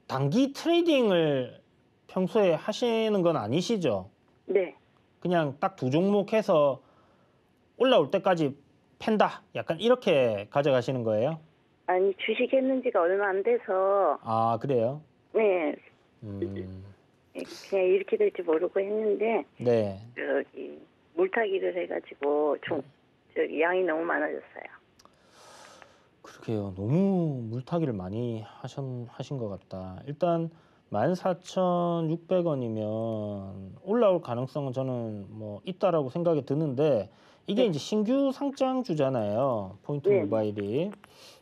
단기 트레이딩을 평소에 하시는 건 아니시죠? 네, 그냥 딱 두 종목 해서 올라올 때까지 팬다 약간 이렇게 가져가시는 거예요? 아니, 주식 했는 지가 얼마 안 돼서, 아 그래요? 네, 음, 그냥 이렇게 될지 모르고 했는데, 네. 물타기를 해가지고, 양이 너무 많아졌어요. 그러게요. 너무 물타기를 많이 하신 것 같다. 일단 14,600원이면 올라올 가능성은 저는 뭐 있다라고 생각이 드는데 이게 이제 신규 상장주잖아요. 포인트 네. 모바일이.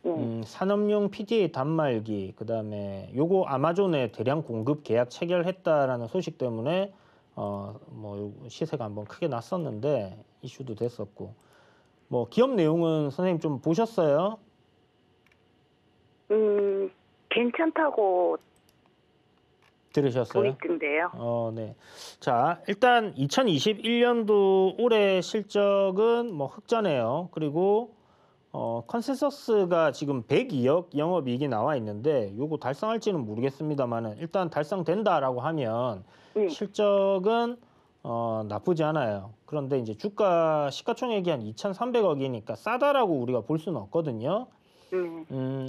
네, 산업용 PDA 단말기, 그다음에 요거 아마존에 대량 공급 계약 체결했다라는 소식 때문에 뭐 시세가 한번 크게 났었는데 이슈도 됐었고. 뭐 기업 내용은 선생님 좀 보셨어요? 괜찮다고 들으셨어요? 보이던데요. 네. 자, 일단 2021년도 올해 실적은 뭐 흑자네요. 그리고 컨센서스가 지금 102억 영업이익이 나와 있는데 요거 달성할지는 모르겠습니다만은 일단 달성된다라고 하면 네, 실적은 나쁘지 않아요. 그런데 이제 주가 시가총액이 한 2,300억이니까 싸다라고 우리가 볼 수는 없거든요.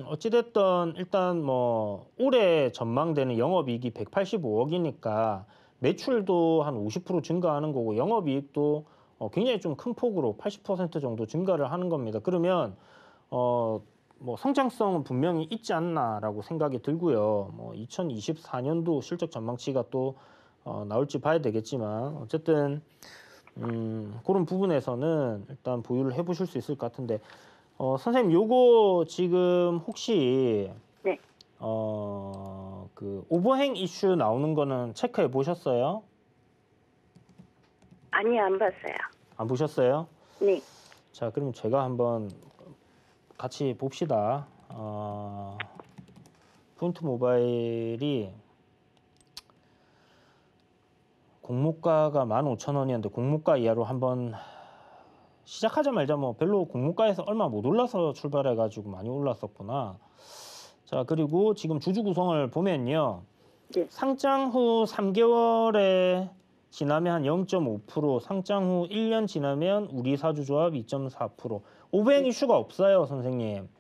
어찌됐든 일단 뭐 올해 전망되는 영업이익이 185억이니까 매출도 한 50% 증가하는 거고 영업이익도 굉장히 좀 큰 폭으로 80% 정도 증가를 하는 겁니다. 그러면 뭐 성장성은 분명히 있지 않나라고 생각이 들고요. 뭐 2024년도 실적 전망치가 또 나올지 봐야 되겠지만 어쨌든 그런 부분에서는 일단 보유를 해보실 수 있을 것 같은데 선생님 요거 지금 혹시 네. 그 오버행 이슈 나오는 거는 체크해 보셨어요? 아니, 안 봤어요. 안 보셨어요? 네, 자, 그럼 제가 한번 같이 봅시다. 포인트 모바일이 공모가가 15,000원이었는데 공모가 이하로 한번 시작하자마자 뭐 별로 공모가에서 얼마 못 올라서 출발해가지고 많이 올랐었구나. 자, 그리고 지금 주주 구성을 보면요. 네. 상장 후 3개월에 지나면 한 0.5%, 상장 후 1년 지나면 우리 사주조합 2.4%. 오버행 이슈가 없어요, 선생님.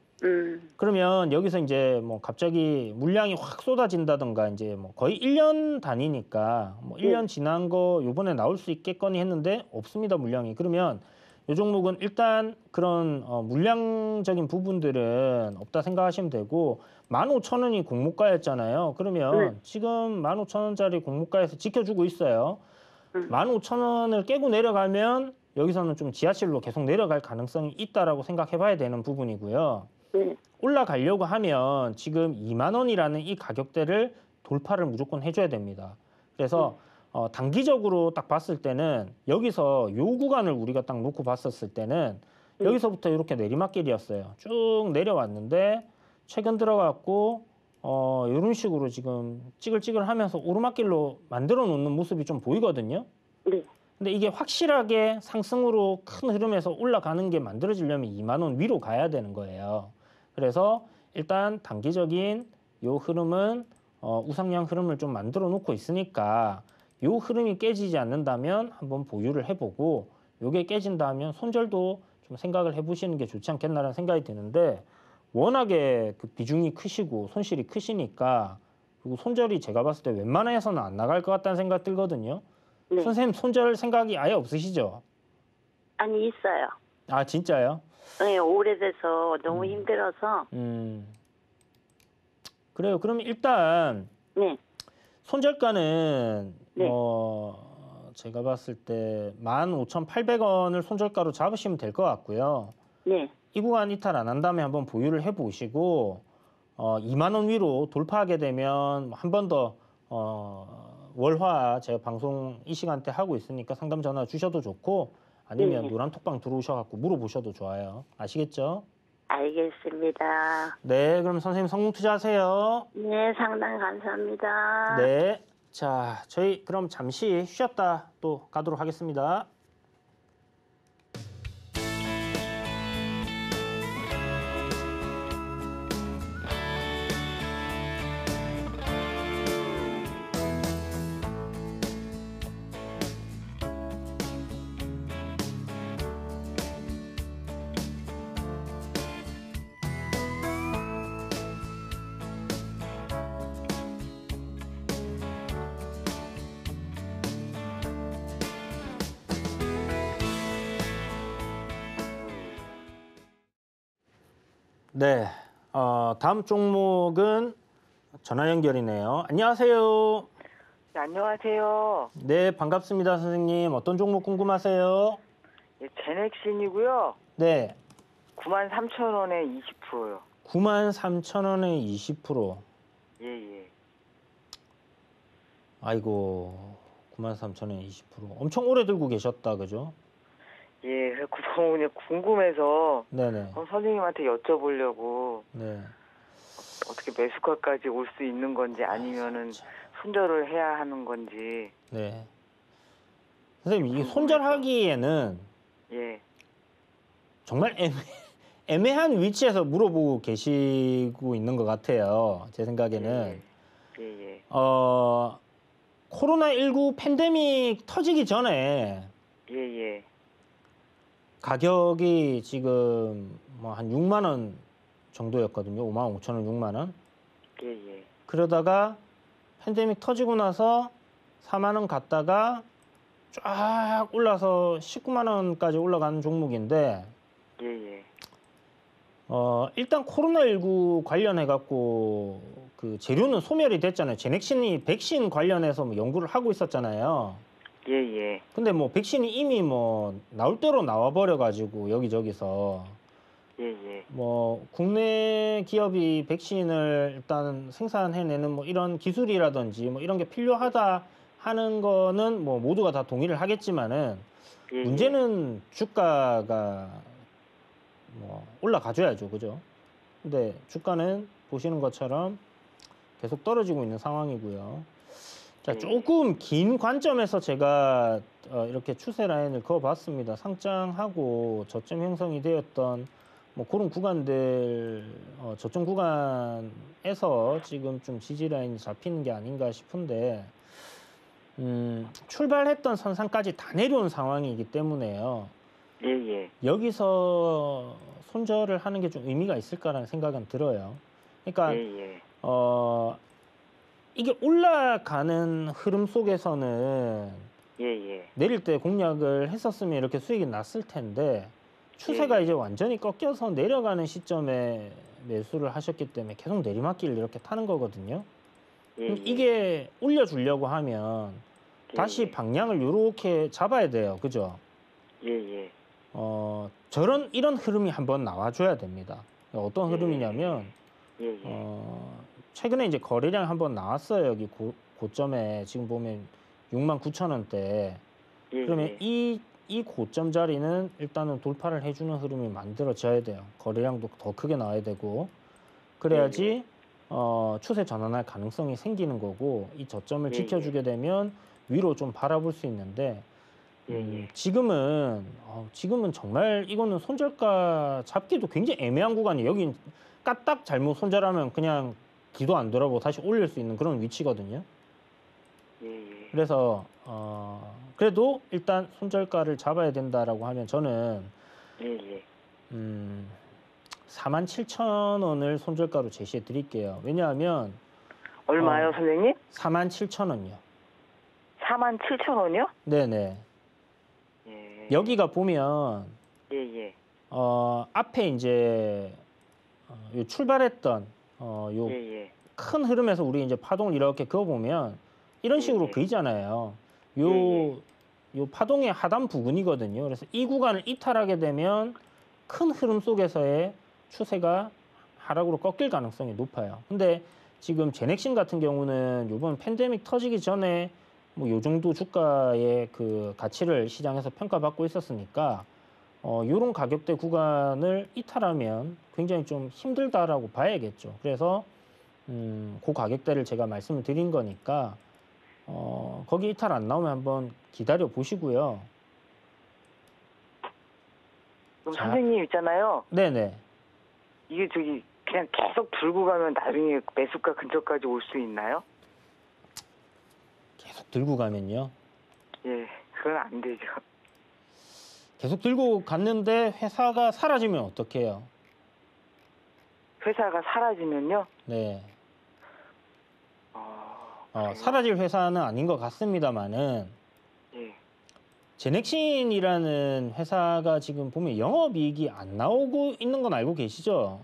그러면 여기서 이제 뭐 갑자기 물량이 확 쏟아진다던가 이제 뭐 거의 1년 단위니까 뭐 1년 지난 거 요번에 나올 수 있겠거니 했는데 없습니다, 물량이. 그러면 이 종목은 일단 그런 물량적인 부분들은 없다 생각하시면 되고 15,000원이 공모가였잖아요. 그러면 지금 15,000원짜리 공모가에서 지켜주고 있어요. 15,000원을 깨고 내려가면 여기서는 좀 지하실로 계속 내려갈 가능성이 있다라고 생각해 봐야 되는 부분이고요. 올라가려고 하면 지금 2만 원이라는 이 가격대를 돌파를 무조건 해줘야 됩니다. 그래서 단기적으로 딱 봤을 때는 여기서 요 구간을 우리가 딱 놓고 봤었을 때는 여기서부터 이렇게 내리막길이었어요. 쭉 내려왔는데 최근 들어갔고 이런 식으로 지금 찌글찌글하면서 오르막길로 만들어 놓는 모습이 좀 보이거든요. 네. 근데 이게 확실하게 상승으로 큰 흐름에서 올라가는 게 만들어지려면 2만 원 위로 가야 되는 거예요. 그래서 일단 단기적인 요 흐름은 우상향 흐름을 좀 만들어 놓고 있으니까 요 흐름이 깨지지 않는다면 한번 보유를 해보고 요게 깨진다면 손절도 좀 생각을 해보시는 게 좋지 않겠나라는 생각이 드는데 워낙에 그 비중이 크시고 손실이 크시니까 그리고 손절이 제가 봤을 때 웬만해서는 안 나갈 것 같다는 생각 들거든요. 네. 선생님 손절 생각이 아예 없으시죠? 아니, 있어요. 아 진짜요? 네, 오래돼서 너무 힘들어서. 그래요. 그럼 일단 네, 손절가는 네. 제가 봤을 때 15,800원을 손절가로 잡으시면 될 것 같고요. 네, 이 구간 이탈 안 한 다음에 한번 보유를 해보시고 2만 원 위로 돌파하게 되면 한 번 더 월화 제가 방송 이 시간대 하고 있으니까 상담 전화 주셔도 좋고 아니면 네. 노란 톡방 들어오셔갖고 물어보셔도 좋아요. 아시겠죠? 알겠습니다. 네, 그럼 선생님 성공 투자하세요. 네, 상담 감사합니다. 네. 자, 저희 그럼 잠시 쉬었다 또 가도록 하겠습니다. 네, 다음 종목은 전화 연결이네요. 안녕하세요. 네, 안녕하세요. 네, 반갑습니다, 선생님. 어떤 종목 궁금하세요? 예, 제넥신이고요. 네, 93,000원에 20%요. 93,000원에 20%. 예, 예. 아이고, 93,000원에 20%. 엄청 오래 들고 계셨다, 그죠? 예, 너무 그냥 궁금해서 네네. 선생님한테 여쭤보려고 네. 어떻게 매수가까지 올 수 있는 건지 아니면은 손절을 해야 하는 건지. 네. 선생님, 이 손절하기에는 예, 정말 애매한 위치에서 물어보고 계시고 있는 것 같아요. 제 생각에는. 예, 예. 코로나19 팬데믹 터지기 전에 예, 예. 가격이 지금 뭐 한 6만 원 정도였거든요. 5만 5천 원, 6만 원. 예, 예. 그러다가 팬데믹 터지고 나서 4만 원 갔다가 쫙 올라서 19만 원까지 올라가는 종목인데 예, 예. 일단 코로나19 관련해 갖고 그 재료는 소멸이 됐잖아요. 제넥신이 백신 관련해서 뭐 연구를 하고 있었잖아요. 예, 예. 근데 뭐 백신이 이미 뭐 나올 대로 나와 버려 가지고 여기저기서 예, 예. 뭐 국내 기업이 백신을 일단 생산해내는 뭐 이런 기술이라든지 뭐 이런 게 필요하다 하는 거는 뭐 모두가 다 동의를 하겠지만은 예, 문제는 주가가 뭐 올라가줘야죠, 그죠? 근데 주가는 보시는 것처럼 계속 떨어지고 있는 상황이고요. 자, 조금 긴 관점에서 제가 이렇게 추세 라인을 그어봤습니다. 상장하고 저점 형성이 되었던 뭐 그런 구간들, 저점 구간에서 지금 좀 지지 라인이 잡히는 게 아닌가 싶은데, 출발했던 선상까지 다 내려온 상황이기 때문에요. 예, 예. 여기서 손절을 하는 게 좀 의미가 있을까라는 생각은 들어요. 그러니까 예, 예. 이게 올라가는 흐름 속에서는 예, 예. 내릴 때 공략을 했었으면 이렇게 수익이 났을 텐데 추세가 예. 이제 완전히 꺾여서 내려가는 시점에 매수를 하셨기 때문에 계속 내리막길을 이렇게 타는 거거든요. 예, 그럼 예. 이게 올려주려고 하면 예, 다시 예. 방향을 이렇게 잡아야 돼요. 그죠? 예, 예. 이런 흐름이 한번 나와줘야 됩니다. 어떤 흐름이냐면 예, 예. 최근에 이제 거래량 한번 나왔어요. 여기 고점에 지금 보면 69,000원대. 예, 그러면 예. 이 고점 자리는 일단은 돌파를 해주는 흐름이 만들어져야 돼요. 거래량도 더 크게 나와야 되고 그래야지 추세 전환할 가능성이 생기는 거고 이 저점을 예, 지켜주게 되면 위로 좀 바라볼 수 있는데 지금은 정말 이거는 손절가 잡기도 굉장히 애매한 구간이에요. 여기 까딱 잘못 손절하면 그냥 뒤도 안 돌아보고 다시 올릴 수 있는 그런 위치거든요. 예, 예. 그래서 그래도 일단 손절가를 잡아야 된다라고 하면 저는 예, 예. 47,000원을 손절가로 제시해 드릴게요. 왜냐하면 얼마요, 선생님? 47,000원이요. 47,000원이요? 네네. 예. 여기가 보면 예, 예. 앞에 이제 요 출발했던 요 예, 예. 큰 흐름에서 우리 이제 파동을 이렇게 그어보면 이런 식으로 예. 그리잖아요. 예. 요 파동의 하단 부근이거든요. 그래서 이 구간을 이탈하게 되면 큰 흐름 속에서의 추세가 하락으로 꺾일 가능성이 높아요. 근데 지금 제넥신 같은 경우는 이번 팬데믹 터지기 전에 뭐 요 정도 주가의 그 가치를 시장에서 평가받고 있었으니까 요런 가격대 구간을 이탈하면 굉장히 좀 힘들다라고 봐야겠죠. 그래서 그 가격대를 제가 말씀을 드린 거니까 거기 이탈 안 나오면 한번 기다려 보시고요. 그럼 자. 선생님 있잖아요. 네네. 이게 저기 그냥 계속 들고 가면 나중에 매수가 근처까지 올 수 있나요? 계속 들고 가면요. 예, 그건 안 되죠. 계속 들고 갔는데 회사가 사라지면 어떡해요? 회사가 사라지면요? 네. 그래요? 사라질 회사는 아닌 것 같습니다만은 예, 제넥신이라는 회사가 지금 보면 영업이익이 안 나오고 있는 건 알고 계시죠?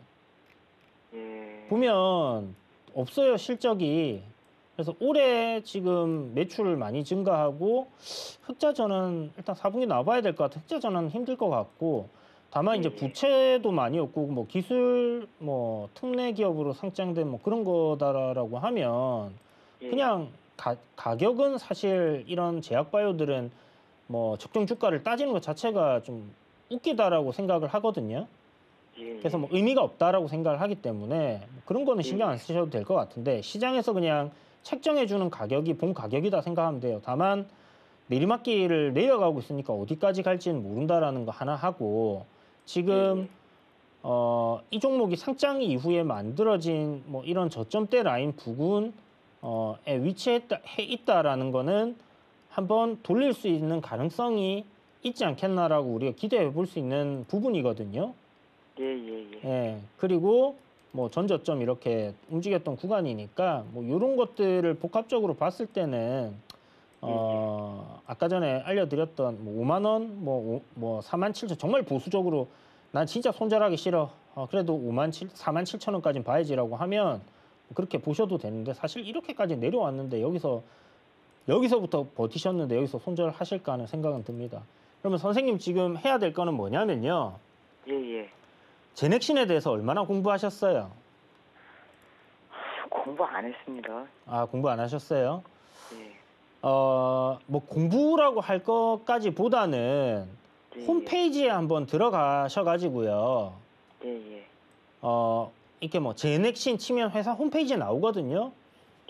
예. 보면 없어요, 실적이. 그래서 올해 지금 매출 많이 증가하고 흑자전은 일단 4분기 나와봐야 될 것 같아요. 흑자전은 힘들 것 같고 다만 이제 예. 부채도 많이 없고 뭐 기술 뭐 특례 기업으로 상장된 뭐 그런 거다라고 하면 예. 그냥 가격은 사실 이런 제약바이오들은 뭐 적정 주가를 따지는 것 자체가 좀 웃기다라고 생각을 하거든요. 예, 그래서 뭐 의미가 없다라고 생각을 하기 때문에 뭐 그런 거는 신경 안 쓰셔도 될 것 같은데 시장에서 그냥 책정해주는 가격이 본 가격이다 생각하면 돼요. 다만 내리막길을 내려가고 있으니까 어디까지 갈지는 모른다라는 거 하나 하고 지금 이 종목이 상장 이후에 만들어진 뭐 이런 저점대 라인 부근에 위치해 있다라는 거는 한번 돌릴 수 있는 가능성이 있지 않겠나라고 우리가 기대해 볼 수 있는 부분이거든요. 예. 예, 그리고 뭐 전저점 이렇게 움직였던 구간이니까 뭐 이런 것들을 복합적으로 봤을 때는 아까 전에 알려드렸던 뭐 5만 원, 뭐 4만 7천 정말 보수적으로 난 진짜 손절하기 싫어. 그래도 4만 7천 원까지는 봐야지라고 하면 그렇게 보셔도 되는데 사실 이렇게까지 내려왔는데 여기서부터 버티셨는데 여기서 손절하실까 하는 생각은 듭니다. 그러면 선생님 지금 해야 될 거는 뭐냐면요. 예. 제넥신에 대해서 얼마나 공부하셨어요? 공부 안 했습니다. 아, 공부 안 하셨어요? 예. 뭐 공부라고 할 것까지보다는 예. 홈페이지에 한번 들어가셔가지고요. 예. 이렇게 뭐 제넥신 치면 회사 홈페이지에 나오거든요.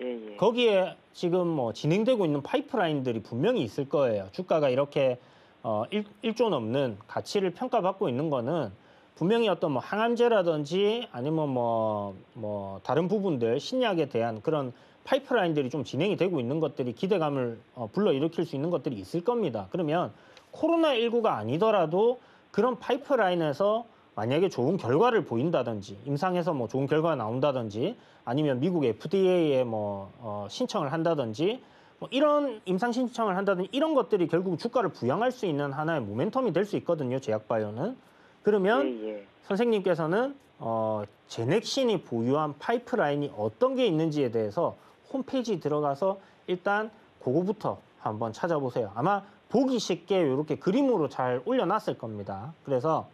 예. 거기에 지금 뭐 진행되고 있는 파이프라인들이 분명히 있을 거예요. 주가가 이렇게 1조 넘는 가치를 평가받고 있는 거는 분명히 어떤 뭐 항암제라든지 아니면 뭐 다른 부분들 신약에 대한 그런 파이프라인들이 좀 진행이 되고 있는 것들이 기대감을 불러일으킬 수 있는 것들이 있을 겁니다. 그러면 코로나19가 아니더라도 그런 파이프라인에서 만약에 좋은 결과를 보인다든지 임상에서 뭐 좋은 결과가 나온다든지 아니면 미국 FDA에 뭐 신청을 한다든지 뭐 이런 임상 신청을 한다든지 이런 것들이 결국 주가를 부양할 수 있는 하나의 모멘텀이 될 수 있거든요. 제약바이오는. 그러면 선생님께서는 제넥신이 보유한 파이프라인이 어떤 게 있는지에 대해서 홈페이지 들어가서 일단 그거부터 한번 찾아보세요. 아마 보기 쉽게 이렇게 그림으로 잘 올려놨을 겁니다. 그래서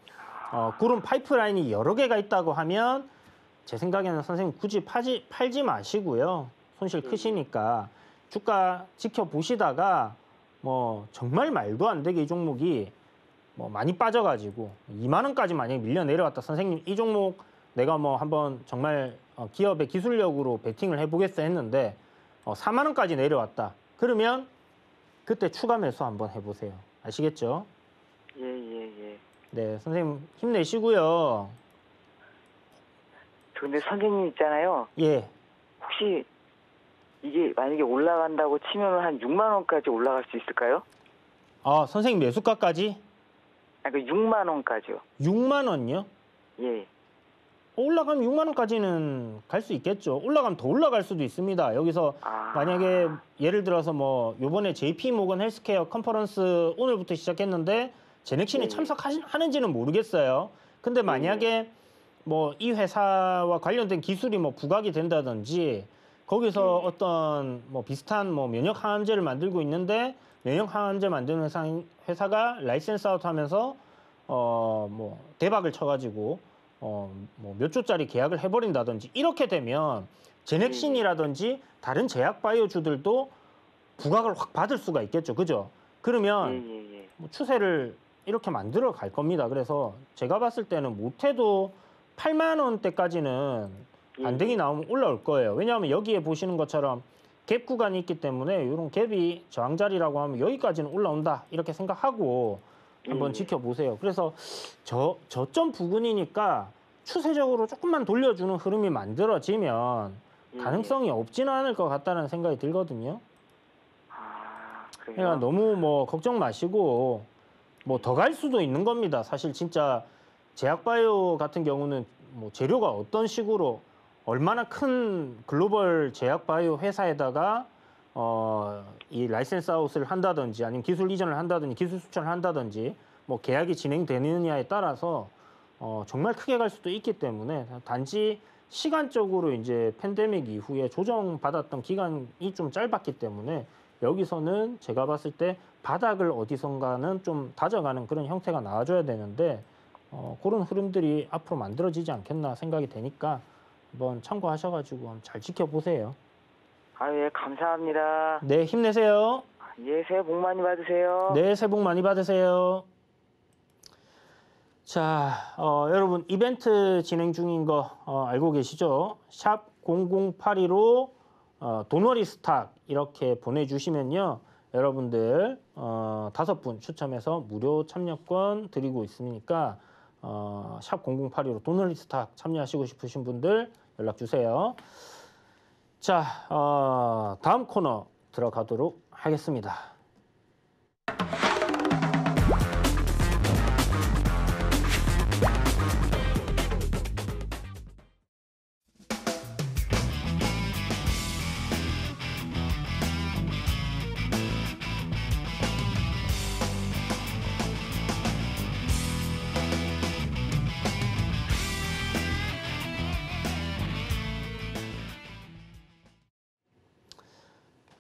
그런 파이프라인이 여러 개가 있다고 하면 제 생각에는 선생님 굳이 팔지 마시고요. 손실 크시니까 주가 지켜보시다가 뭐 정말 말도 안 되게 이 종목이 뭐 많이 빠져가지고 2만 원까지 만약에 밀려 내려왔다. 선생님 이 종목 내가 뭐 한번 정말 기업의 기술력으로 베팅을 해보겠어 했는데 4만 원까지 내려왔다. 그러면 그때 추가 매수 한번 해보세요. 아시겠죠? 예. 네, 선생님 힘내시고요. 근데 선생님 있잖아요. 예. 혹시 이게 만약에 올라간다고 치면 한 6만 원까지 올라갈 수 있을까요? 선생님 매수가까지? 그 6만 원까지요. 6만 원요? 예. 올라가면 6만 원까지는 갈 수 있겠죠. 올라가면 더 올라갈 수도 있습니다. 여기서 만약에 예를 들어서 뭐 요번에 JP 모건 헬스케어 컨퍼런스 오늘부터 시작했는데 제넥신이 예, 예. 참석하는지는 모르겠어요. 근데 만약에 뭐 이 회사와 관련된 기술이 뭐 부각이 된다든지 거기서 어떤 뭐 비슷한 뭐 면역 항암제를 만들고 있는데 면역 항암제 만드는 회사가 라이센스 아웃하면서 뭐 대박을 쳐가지고 뭐 몇 조짜리 계약을 해버린다든지 이렇게 되면 제넥신이라든지 다른 제약 바이오주들도 부각을 확 받을 수가 있겠죠, 그죠? 그러면 뭐 추세를 이렇게 만들어 갈 겁니다. 그래서 제가 봤을 때는 못해도 8만 원대까지는 반등이 나오면 올라올 거예요. 왜냐하면 여기에 보시는 것처럼 갭 구간이 있기 때문에 이런 갭이 저항 자리라고 하면 여기까지는 올라온다 이렇게 생각하고 한번 지켜보세요. 그래서 저점 부근이니까 추세적으로 조금만 돌려주는 흐름이 만들어지면 가능성이 없지는 않을 것 같다는 생각이 들거든요. 아, 그래요? 그러니까 너무 뭐 걱정 마시고 뭐 더 갈 수도 있는 겁니다. 사실 진짜 제약바이오 같은 경우는 뭐 재료가 어떤 식으로 얼마나 큰 글로벌 제약바이오 회사에다가 이 라이센스 아웃을 한다든지 아니면 기술 이전을 한다든지 기술 수출을 한다든지 뭐 계약이 진행되느냐에 따라서 정말 크게 갈 수도 있기 때문에 단지 시간적으로 이제 팬데믹 이후에 조정받았던 기간이 좀 짧았기 때문에 여기서는 제가 봤을 때 바닥을 어디선가는 좀 다져가는 그런 형태가 나와줘야 되는데 그런 흐름들이 앞으로 만들어지지 않겠나 생각이 되니까 한번 참고하셔가지고 잘 지켜보세요. 아, 예, 감사합니다. 네, 힘내세요. 예, 새해 복 많이 받으세요. 네, 새해 복 많이 받으세요. 자, 여러분 이벤트 진행 중인 거 알고 계시죠? 샵 0082로 도너리 스탁 이렇게 보내주시면요. 여러분들 5분 추첨해서 무료 참여권 드리고 있으니까 샵 0082로 도너리 스탁 참여하시고 싶으신 분들 연락 주세요. 자, 다음 코너 들어가도록 하겠습니다.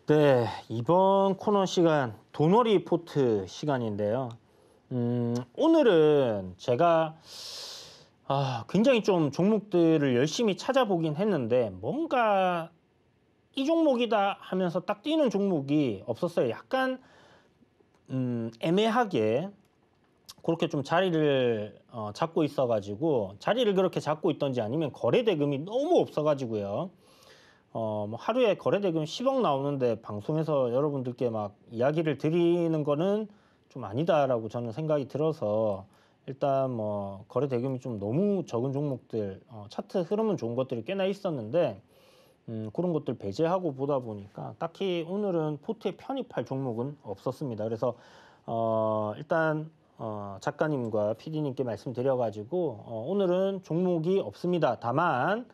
네, 이번 코너 시간 도너리 리포트 시간인데요. 오늘은 제가 굉장히 좀 종목들을 열심히 찾아보긴 했는데 뭔가 이 종목이다 하면서 딱 뛰는 종목이 없었어요. 약간 애매하게 그렇게 좀 자리를 잡고 있어가지고 자리를 그렇게 잡고 있던지 아니면 거래 대금이 너무 없어가지고요. 뭐 하루에 거래 대금 10억 나오는데 방송에서 여러분들께 막 이야기를 드리는 거는 좀 아니다라고 저는 생각이 들어서 일단 뭐 거래 대금이 좀 너무 적은 종목들 차트 흐름은 좋은 것들이 꽤나 있었는데 그런 것들 배제하고 보다 보니까 딱히 오늘은 포트에 편입할 종목은 없었습니다. 그래서 일단 작가님과 PD님께 말씀드려가지고 오늘은 종목이 없습니다. 다만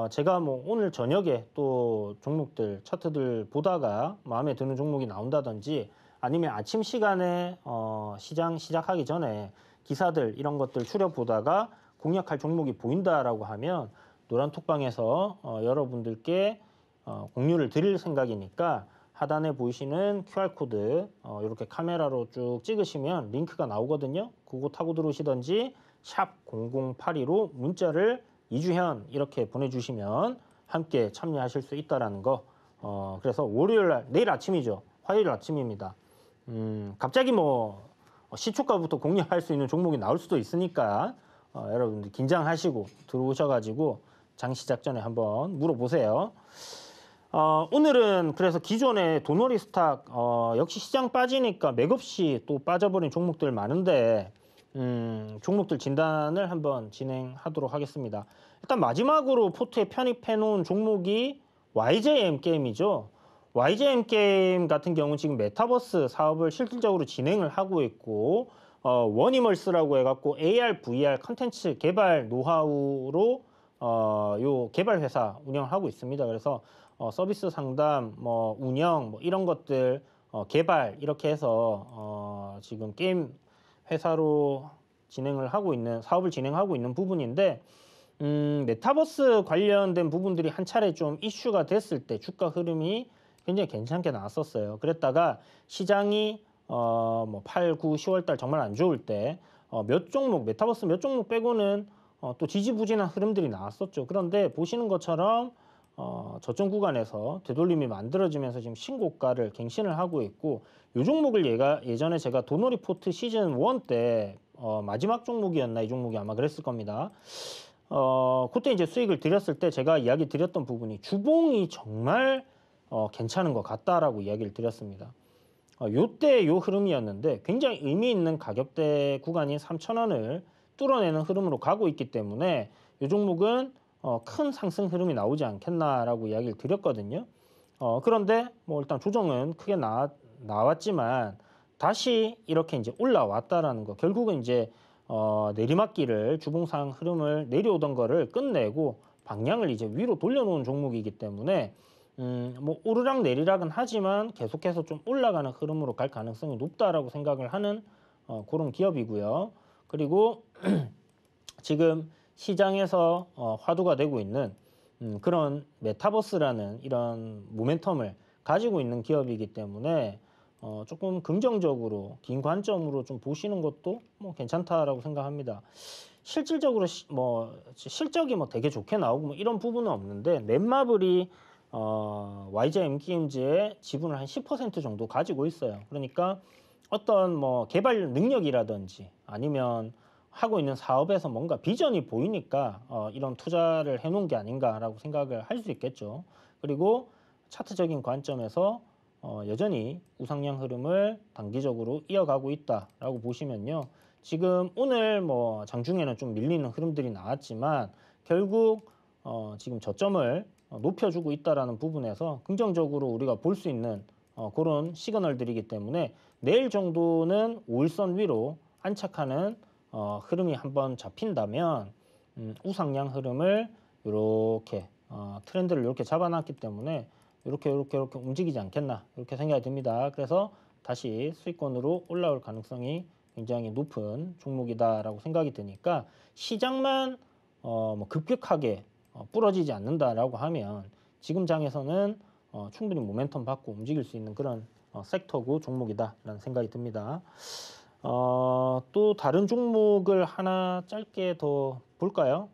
제가 뭐 오늘 저녁에 또 종목들 차트들 보다가 마음에 드는 종목이 나온다든지 아니면 아침 시간에 시장 시작하기 전에 기사들 이런 것들 추려보다가 공략할 종목이 보인다라고 하면 노란톡방에서 여러분들께 공유를 드릴 생각이니까 하단에 보이시는 QR코드 이렇게 카메라로 쭉 찍으시면 링크가 나오거든요. 그거 타고 들어오시던지 샵 0082로 문자를 이주현 이렇게 보내주시면 함께 참여하실 수 있다라는 거. 그래서 월요일날 내일 아침이죠. 화요일 아침입니다. 갑자기 뭐 시초가부터 공략할 수 있는 종목이 나올 수도 있으니까 여러분들 긴장하시고 들어오셔가지고 장 시작 전에 한번 물어보세요. 오늘은 그래서 기존의 도너리 스탁 역시 시장 빠지니까 맥없이 또 빠져버린 종목들 많은데 종목들 진단을 한번 진행하도록 하겠습니다. 일단 마지막으로 포트에 편입해 놓은 종목이 YJM 게임이죠. YJM 게임 같은 경우는 지금 메타버스 사업을 실질적으로 진행을 하고 있고 워니멀스라고 해갖고 AR, VR 컨텐츠 개발 노하우로 요 개발 회사 운영을 하고 있습니다. 그래서 서비스 상담, 운영 이런 것들 개발 이렇게 해서 지금 게임 회사로 사업을 진행하고 있는 부분인데 메타버스 관련된 부분들이 한 차례 좀 이슈가 됐을 때 주가 흐름이 굉장히 괜찮게 나왔었어요. 그랬다가 시장이 뭐 8, 9, 10월 달 정말 안 좋을 때 메타버스 몇 종목 빼고는 또 지지부진한 흐름들이 나왔었죠. 그런데 보시는 것처럼 저점 구간에서 되돌림이 만들어지면서 지금 신고가를 갱신을 하고 있고, 이 종목을 예전에 제가 도너리포트 시즌 1 때 마지막 종목이었나, 이 종목이 아마 그랬을 겁니다. 그때 이제 수익을 드렸을 때 제가 이야기 드렸던 부분이 주봉이 정말 괜찮은 것 같다라고 이야기를 드렸습니다. 요때 요 흐름이었는데 굉장히 의미 있는 가격대 구간인 3,000원을 뚫어내는 흐름으로 가고 있기 때문에 이 종목은 큰 상승 흐름이 나오지 않겠나라고 이야기를 드렸거든요. 그런데 뭐 일단 조정은 크게 나왔지만 다시 이렇게 이제 올라왔다라는 거, 결국은 이제 내리막길을 주봉상 흐름을 내려오던 거를 끝내고 방향을 이제 위로 돌려놓은 종목이기 때문에 뭐 오르락 내리락은 하지만 계속해서 좀 올라가는 흐름으로 갈 가능성이 높다라고 생각을 하는 그런 기업이고요. 그리고 지금 시장에서 화두가 되고 있는 그런 메타버스라는 이런 모멘텀을 가지고 있는 기업이기 때문에 조금 긍정적으로 긴 관점으로 좀 보시는 것도 뭐 괜찮다라고 생각합니다. 실질적으로 실적이 뭐 되게 좋게 나오고 뭐 이런 부분은 없는데, 넷마블이 YGM게임즈의 지분을 한 10% 정도 가지고 있어요. 그러니까 어떤 뭐 개발 능력이라든지 아니면 하고 있는 사업에서 뭔가 비전이 보이니까 이런 투자를 해놓은 게 아닌가라고 생각을 할 수 있겠죠. 그리고 차트적인 관점에서 여전히 우상향 흐름을 단기적으로 이어가고 있다라고 보시면요. 지금 오늘 뭐 장중에는 좀 밀리는 흐름들이 나왔지만 결국 지금 저점을 높여주고 있다라는 부분에서 긍정적으로 우리가 볼 수 있는 그런 시그널들이기 때문에 내일 정도는 5일선 위로 안착하는 흐름이 한번 잡힌다면 우상향 흐름을 이렇게 트렌드를 이렇게 잡아놨기 때문에 이렇게 움직이지 않겠나 이렇게 생각이 듭니다. 그래서 다시 수익권으로 올라올 가능성이 굉장히 높은 종목이다라고 생각이 드니까 시장만 뭐 급격하게 부러지지 않는다라고 하면 지금 장에서는 충분히 모멘텀 받고 움직일 수 있는 그런 섹터고 종목이다라는 생각이 듭니다. 또 다른 종목을 하나 짧게 더 볼까요?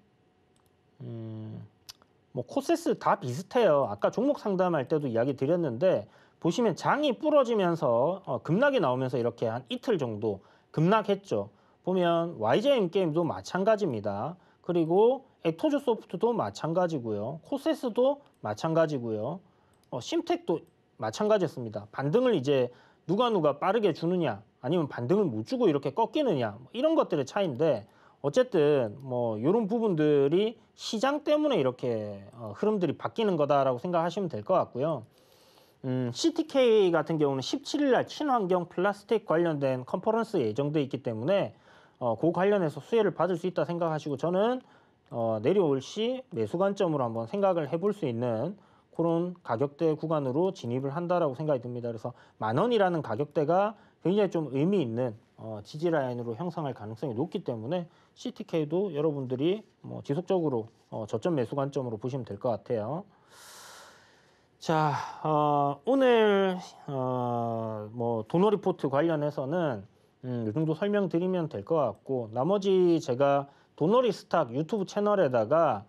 뭐 코세스 다 비슷해요. 아까 종목 상담할 때도 이야기 드렸는데 보시면 장이 부러지면서 급락이 나오면서 이렇게 한 이틀 정도 급락했죠. 보면 YGM게임도 마찬가지입니다. 그리고 엑토즈 소프트도 마찬가지고요. 코세스도 마찬가지고요. 심텍도 마찬가지였습니다. 반등을 이제 누가 빠르게 주느냐 아니면 반등을 못 주고 이렇게 꺾이느냐 이런 것들의 차이인데, 어쨌든 뭐 이런 부분들이 시장 때문에 이렇게 흐름들이 바뀌는 거다라고 생각하시면 될 것 같고요. CTK 같은 경우는 17일 날 친환경 플라스틱 관련된 컨퍼런스 예정돼 있기 때문에 그 관련해서 수혜를 받을 수 있다 생각하시고, 저는 내려올 시 매수 관점으로 한번 생각을 해볼 수 있는 그런 가격대 구간으로 진입을 한다라고 생각이 듭니다. 그래서 10,000원이라는 가격대가 굉장히 좀 의미 있는 지지 라인으로 형성할 가능성이 높기 때문에 CTK도 여러분들이 뭐 지속적으로 저점 매수 관점으로 보시면 될 것 같아요. 자, 오늘 뭐 도너리포트 관련해서는 이 정도 설명드리면 될 것 같고, 나머지 제가 도너리 스탁 유튜브 채널에다가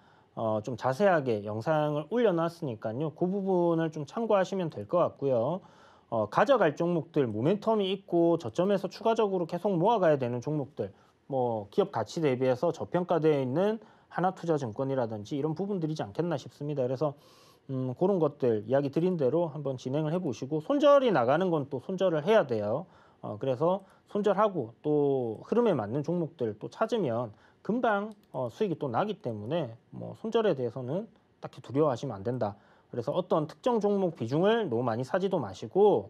좀 자세하게 영상을 올려놨으니까요. 그 부분을 좀 참고하시면 될 것 같고요. 가져갈 종목들, 모멘텀이 있고 저점에서 추가적으로 계속 모아가야 되는 종목들, 뭐 기업 가치 대비해서 저평가되어 있는 하나투자증권이라든지 이런 부분들이지 않겠나 싶습니다. 그래서 그런 것들 이야기 드린 대로 한번 진행을 해보시고, 손절이 나가는 건 또 손절을 해야 돼요. 그래서 손절하고 또 흐름에 맞는 종목들 또 찾으면 금방 수익이 또 나기 때문에 뭐 손절에 대해서는 딱히 두려워하시면 안 된다. 그래서 어떤 특정 종목 비중을 너무 많이 사지도 마시고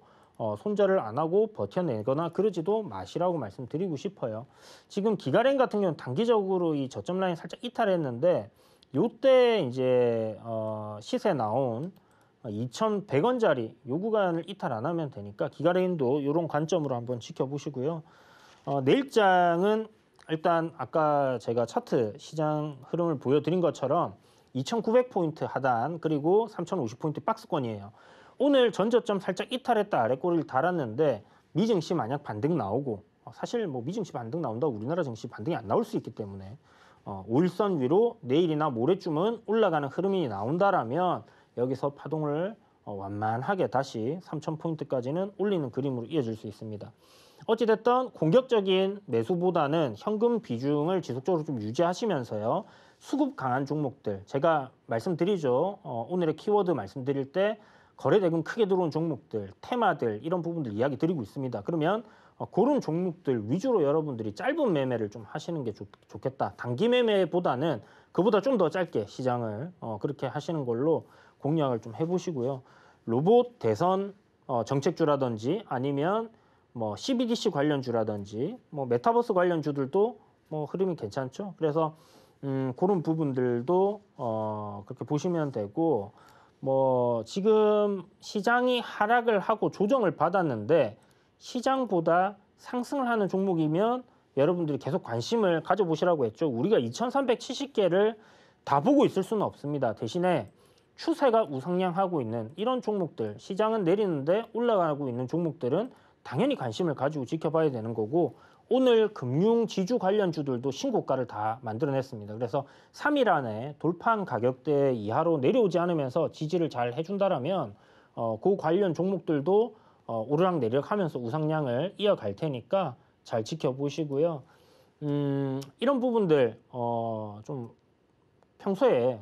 손절을 안 하고 버텨내거나 그러지도 마시라고 말씀드리고 싶어요. 지금 기가렌 같은 경우는 단기적으로 이 저점 라인 살짝 이탈했는데, 요때 이제 시세 나온 2,100원짜리 요 구간을 이탈 안 하면 되니까 기가렌도 이런 관점으로 한번 지켜보시고요. 내일장은 일단 아까 제가 차트 시장 흐름을 보여드린 것처럼 2,900포인트 하단 그리고 3,050포인트 박스권이에요. 오늘 전저점 살짝 이탈했다 아래 꼬리를 달았는데 미증시 만약 반등 나오고 사실 뭐 미증시 반등 나온다고 우리나라 증시 반등이 안 나올 수 있기 때문에 5일선 위로 내일이나 모레쯤은 올라가는 흐름이 나온다라면 여기서 파동을 완만하게 다시 3,000포인트까지는 올리는 그림으로 이어질 수 있습니다. 어찌됐든 공격적인 매수보다는 현금 비중을 지속적으로 좀 유지하시면서요. 수급 강한 종목들 제가 말씀드리죠. 오늘의 키워드 말씀드릴 때 거래대금 크게 들어온 종목들, 테마들 이런 부분들 이야기 드리고 있습니다. 그러면 그런 종목들 위주로 여러분들이 짧은 매매를 좀 하시는 게 좋겠다. 단기 매매보다는 그보다 좀 더 짧게 시장을 그렇게 하시는 걸로 공략을 좀 해보시고요. 로봇 대선 정책주라든지 아니면 뭐 CBDC 관련주라든지 뭐 메타버스 관련주들도 뭐 흐름이 괜찮죠. 그래서 그런 부분들도 그렇게 보시면 되고 뭐 지금 시장이 하락을 하고 조정을 받았는데 시장보다 상승을 하는 종목이면 여러분들이 계속 관심을 가져보시라고 했죠. 우리가 2,370개를 다 보고 있을 수는 없습니다. 대신에 추세가 우상향하고 있는 이런 종목들, 시장은 내리는데 올라가고 있는 종목들은 당연히 관심을 가지고 지켜봐야 되는 거고 오늘 금융 지주 관련주들도 신고가를 다 만들어냈습니다. 그래서 3일 안에 돌파한 가격대 이하로 내려오지 않으면서 지지를 잘 해준다라면 그 관련 종목들도 오르락 내리락 하면서 우상향을 이어갈 테니까 잘 지켜보시고요. 이런 부분들 좀 평소에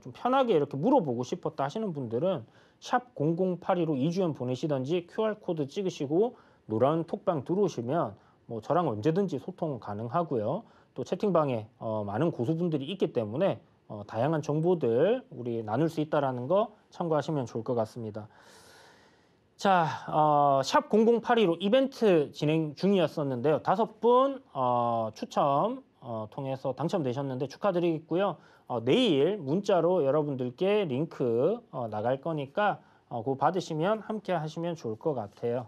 좀 편하게 이렇게 물어보고 싶었다 하시는 분들은 샵 0082로 이주연 보내시든지 QR코드 찍으시고 노란 톡방 들어오시면 뭐 저랑 언제든지 소통 가능하고요. 또 채팅방에 많은 고수분들이 있기 때문에 다양한 정보들 우리 나눌 수 있다는 거 참고하시면 좋을 것 같습니다. 자, 샵 0082로 이벤트 진행 중이었었는데요. 5분 추첨 통해서 당첨되셨는데 축하드리겠고요. 내일 문자로 여러분들께 링크 나갈 거니까 그거 받으시면 함께 하시면 좋을 것 같아요.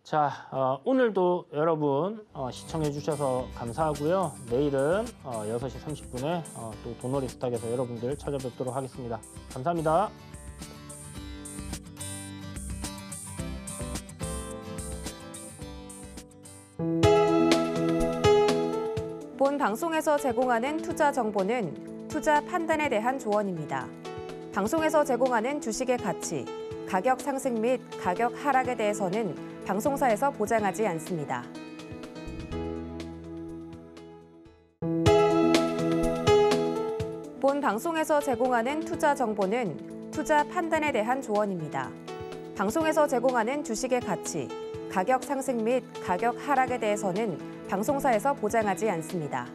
자, 오늘도 여러분 시청해 주셔서 감사하고요. 내일은 6시 30분에 또 도너리 스탁에서 여러분들 찾아뵙도록 하겠습니다. 감사합니다. 본 방송에서 제공하는 투자 정보는 투자 판단에 대한 조언입니다. 방송에서 제공하는 주식의 가치, 가격 상승 및 가격 하락에 대해서는 방송사에서 보장하지 않습니다. 본 방송에서 제공하는 투자 정보는 투자 판단에 대한 조언입니다. 방송에서 제공하는 주식의 가치, 가격 상승 및 가격 하락에 대해서는 방송사에서 보장하지 않습니다.